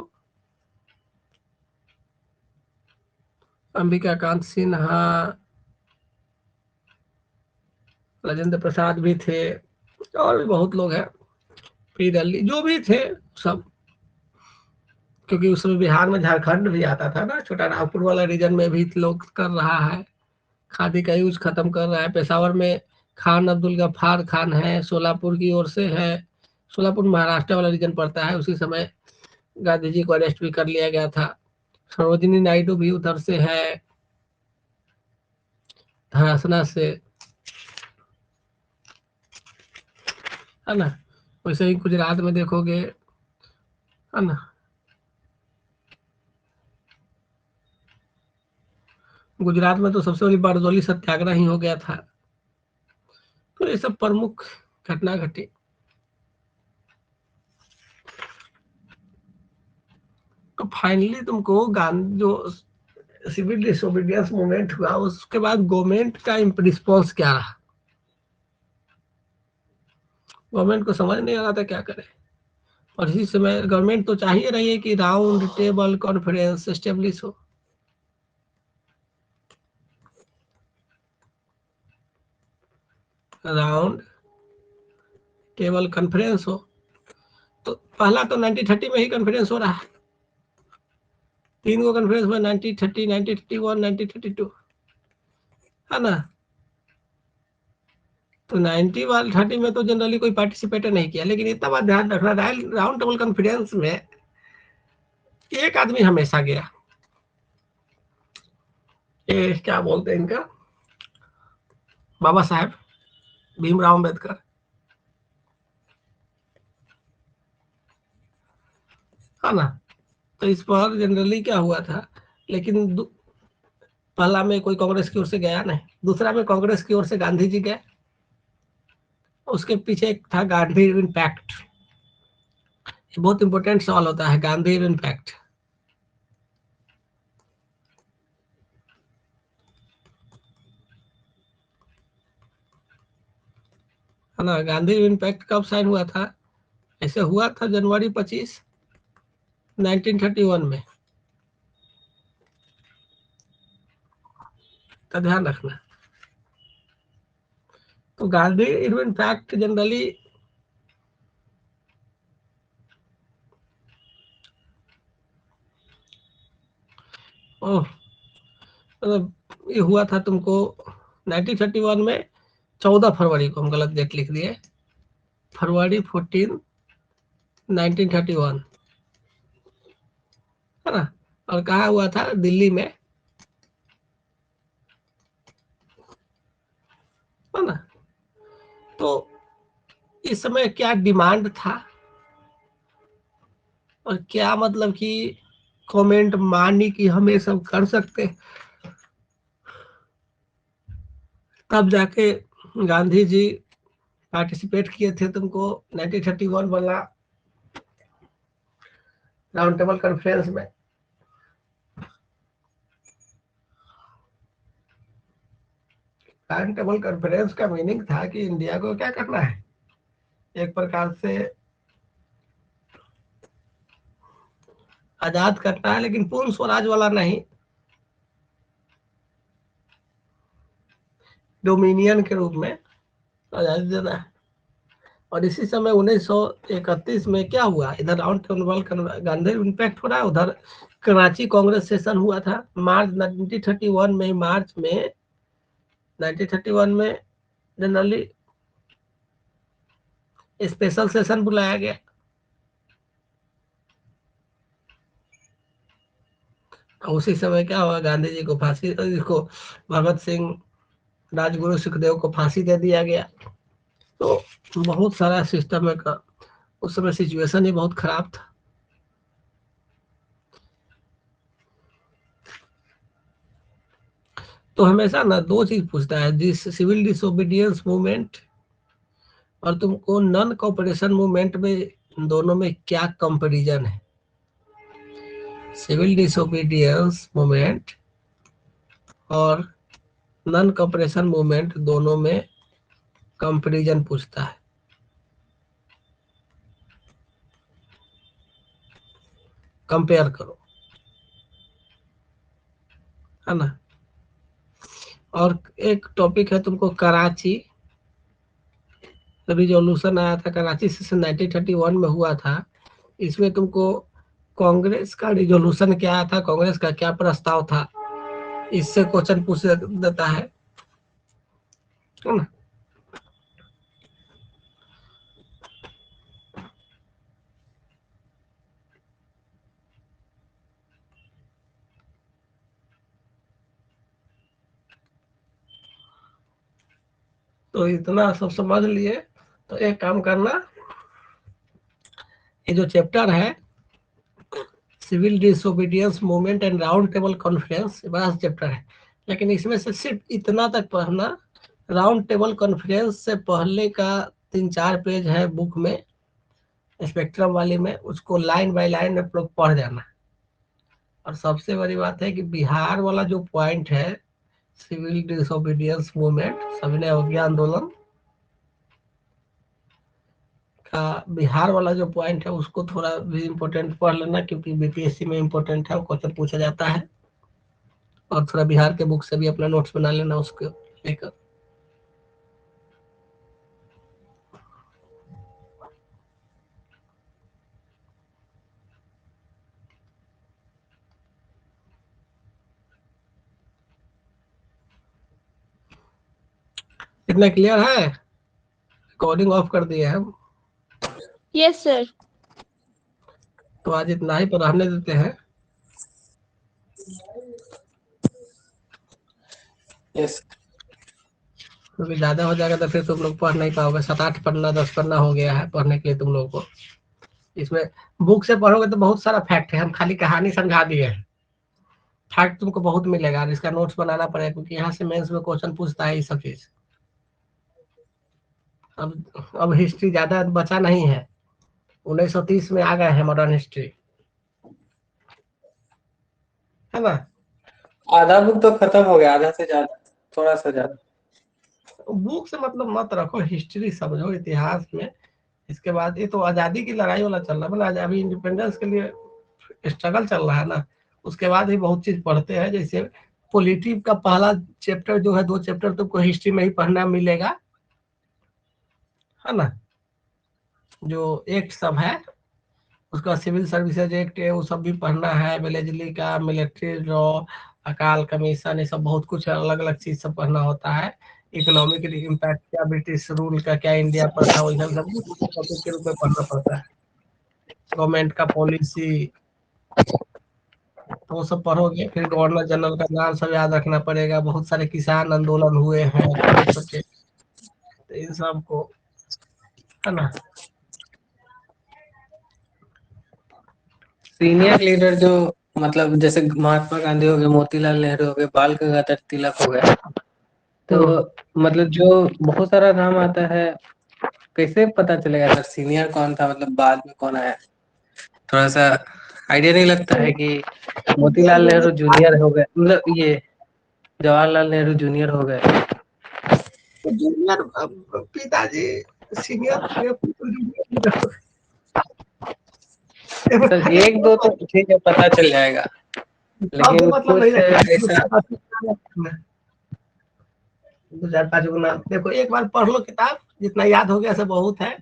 अंबिका कांत सिन्हा, राजेंद्र प्रसाद भी थे, और भी बहुत लोग हैं, पीर अली, जो भी थे सब। क्योंकि उस समय बिहार में झारखंड भी आता था ना, छोटा नागपुर वाला रीजन में भी लोग कर रहा है, खादी का यूज खत्म कर रहा है। पेशावर में खान अब्दुल गफ्फार खान है, सोलापुर की ओर से है, सोलापुर महाराष्ट्र वाला रीजन पड़ता है उसी समय। गांधी जी को अरेस्ट भी कर लिया गया था। सरोजिनी नायडू भी उधर से है, धरासना से, है ना। वैसे ही गुजरात में देखोगे, है ना, गुजरात में तो सबसे बड़ी बारदोली सत्याग्रह ही हो गया था। तो ये सब प्रमुख घटना घटी। तो फाइनली तुमको गांधी जो सिविल डिसोबीडियंस मूवमेंट हुआ, उसके बाद गवर्नमेंट का रिस्पॉन्स क्या रहा? गवर्नमेंट को समझ नहीं आ रहा था क्या करे। और इसी समय गवर्नमेंट तो चाहिए रही है कि राउंड टेबल कॉन्फ्रेंस एस्टेब्लिश हो। राउंड टेबल कॉन्फ्रेंस हो। तो पहला तो 1930 में ही कॉन्फ्रेंस हो रहा है। 3 गो कॉन्फ्रेंस में 1930, 1931, 1932, है ना। तो 1930 में तो जनरली कोई पार्टिसिपेट नहीं किया, लेकिन इतना बात ध्यान रखना, राउंड टेबल कॉन्फ्रेंस में एक आदमी हमेशा गया। ये क्या बोलते हैं इनका, बाबा साहेब भीमराव अम्बेडकर, है ना। तो इस पर जनरली क्या हुआ था, लेकिन पहला में कोई कांग्रेस की ओर से गया नहीं, दूसरा में कांग्रेस की ओर से गांधी जी गए। उसके पीछे एक था गांधी इम्पैक्ट। ये बहुत इंपॉर्टेंट सवाल होता है, गांधी इम्पैक्ट, है ना। गांधी इम्पैक्ट कब साइन हुआ था? ऐसे हुआ था जनवरी 25, 1931 में। तो ध्यान रखना। तो गांधी इम्पैक्ट जनरली ओह मतलब ये हुआ था तुमको 1931 में 14 फरवरी को, हम गलत डेट लिख दिए, फरवरी 14, 1931, है ना। और कहा हुआ था? दिल्ली में, है ना। तो इस समय क्या डिमांड था और क्या मतलब कि कमेंट मानी कि हम ये सब कर सकते, तब जाके गांधी जी पार्टिसिपेट किए थे तुमको 1931 वाला राउंड टेबल कॉन्फ्रेंस में। राउंड टेबल कॉन्फ्रेंस का मीनिंग था कि इंडिया को क्या करना है, एक प्रकार से आजाद करना है, लेकिन पूर्ण स्वराज वाला नहीं, डोमिनियन के रूप में आजादी देना है। और इसी समय 1931 में क्या हुआ, इधर राउंड टेबल गांधी इम्पैक्ट हो रहा है, उधर कराची कांग्रेस सेशन हुआ था मार्च 1931 में। मार्च में 1931 में जनरली स्पेशल सेशन बुलाया गया। उसी समय क्या हुआ, गांधी जी को फांसी, इसको भगत सिंह, राजगुरु सुखदेव को फांसी दे दिया गया। तो बहुत सारा सिस्टम है का, उस समय सिचुएशन ही बहुत खराब था। तो हमेशा ना दो चीज पूछता है, दिस सिविल डिसोबीडियंस मूवमेंट और तुमको नॉन कोऑपरेशन मूवमेंट में, दोनों में क्या कंपैरिजन है। सिविल डिसोबीडियंस मूवमेंट और नॉन कोऑपरेशन मूवमेंट, दोनों में कंपैरिजन पूछता है, कंपेयर करो, है ना। और एक टॉपिक है तुमको कराची रिजोल्यूशन आया था, कराची सेशन 1931 में हुआ था। इसमें तुमको कांग्रेस का रिजोल्यूशन क्या आया था, कांग्रेस का क्या प्रस्ताव था, इससे क्वेश्चन पूछ देता है ना। तो इतना सब समझ लिए। तो एक काम करना, ये जो चैप्टर है civil disobedience movement and round table conference, बड़ा चैप्टर है, लेकिन इसमें से सिर्फ इतना तक पढ़ना। राउंड टेबल कॉन्फ्रेंस से पहले का 3-4 पेज है बुक में, स्पेक्ट्रम वाली में, उसको लाइन बाय लाइन आप लोग पढ़ जाना। और सबसे बड़ी बात है कि बिहार वाला जो पॉइंट है, सिविल डिसोबीडियंस मूवमेंट, सविनय अवज्ञा आंदोलन का बिहार वाला जो पॉइंट है उसको थोड़ा भी इम्पोर्टेंट पढ़ लेना, क्योंकि बीपीएससी में इम्पोर्टेंट है, क्वेश्चन पूछा जाता है। और थोड़ा बिहार के बुक से भी अपना नोट्स बना लेना उसको लेकर। इतना क्लियर है? रिकॉर्डिंग ऑफ कर दिए हम, यस सर। तो आज इतना ही पर रहने देते हैं, यस। क्योंकि ज्यादा हो जाएगा तो फिर तुम लोग पढ़ नहीं पाओगे। 7-8 पन्ना 10 पन्ना हो गया है पढ़ने के लिए तुम लोगों को। इसमें बुक से पढ़ोगे तो बहुत सारा फैक्ट है, हम खाली कहानी समझा दिए हैं। फैक्ट तुमको बहुत मिलेगा और इसका नोट्स बनाना पड़ेगा, क्योंकि यहाँ से मेंस में क्वेश्चन पूछता है ये सब चीज। अब हिस्ट्री ज्यादा बचा नहीं है, 1930 में आ गए हैं मॉडर्न हिस्ट्री, है ना। आधा बुक तो खत्म हो गया, आधा से ज्यादा, थोड़ा सा ज्यादा। बुक से मतलब मत रखो, हिस्ट्री समझो, इतिहास में। इसके बाद ये तो आजादी की लड़ाई वाला चल रहा है, मतलब अभी इंडिपेंडेंस के लिए स्ट्रगल चल रहा है ना। उसके बाद ही बहुत चीज पढ़ते हैं, जैसे पॉलिटी का पहला चैप्टर जो है, 2 चैप्टर तुमको हिस्ट्री में ही पढ़ना मिलेगा, है ना। जो एक्ट सब है, उसका सिविल सर्विसेज एक्ट है वो सब भी पढ़ना है, विलेजली का, मिलिट्री लॉ, अकाल कमीशन, ये सब बहुत कुछ अलग अलग चीज सब पढ़ना होता है। इकोनॉमिक इम्पैक्ट क्या, ब्रिटिश रूल का क्या इंडिया पर था, वही सब टॉपिक के रूप में पढ़ना पड़ता है। गवर्नमेंट का पॉलिसी, तो वो सब पढ़ोगे। फिर गवर्नर जनरल का नाम सब याद रखना पड़ेगा, बहुत सारे किसान आंदोलन हुए हैं छोटे छोटे, तो इन सब को, है ना। सीनियर लीडर जो, मतलब जैसे महात्मा गांधी हो गए, मोतीलाल नेहरू हो गए, बाल गंगाधर तिलक हो गए, तो हम्म। मतलब जो बहुत सारा नाम आता है, कैसे पता चलेगा सर सीनियर कौन था, मतलब बाद में कौन आया? थोड़ा सा आइडिया नहीं लगता है कि मोतीलाल नेहरू जूनियर हो गए, मतलब ये जवाहरलाल नेहरू जूनियर हो गए। जूनियर पिताजी, सीनियर जूनियर, सर खाली एक दो तो ठीक है, पता चल जाएगा, तो लेकिन मतलब नहीं कुछ रखना, ऐसा। 2-4-5 गुना देखो, एक बार पढ़ लो किताब, जितना याद हो गया से बहुत है,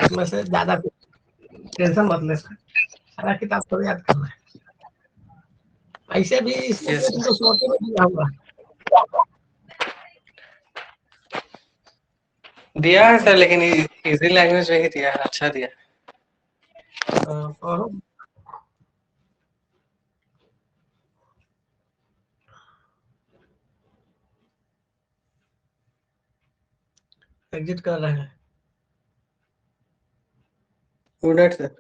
उसमें से ज्यादा टेंशन मत ले, सारा किताब तो याद करना है। ऐसे भी इसमें यस तुमको शॉर्टे में दिया हुआ है। दिया है सर, लेकिन इजी लैंग्वेज में ही दिया है, अच्छा दिया है। पढ़ो, एग्जिट कर रहे हैं। Good night sir.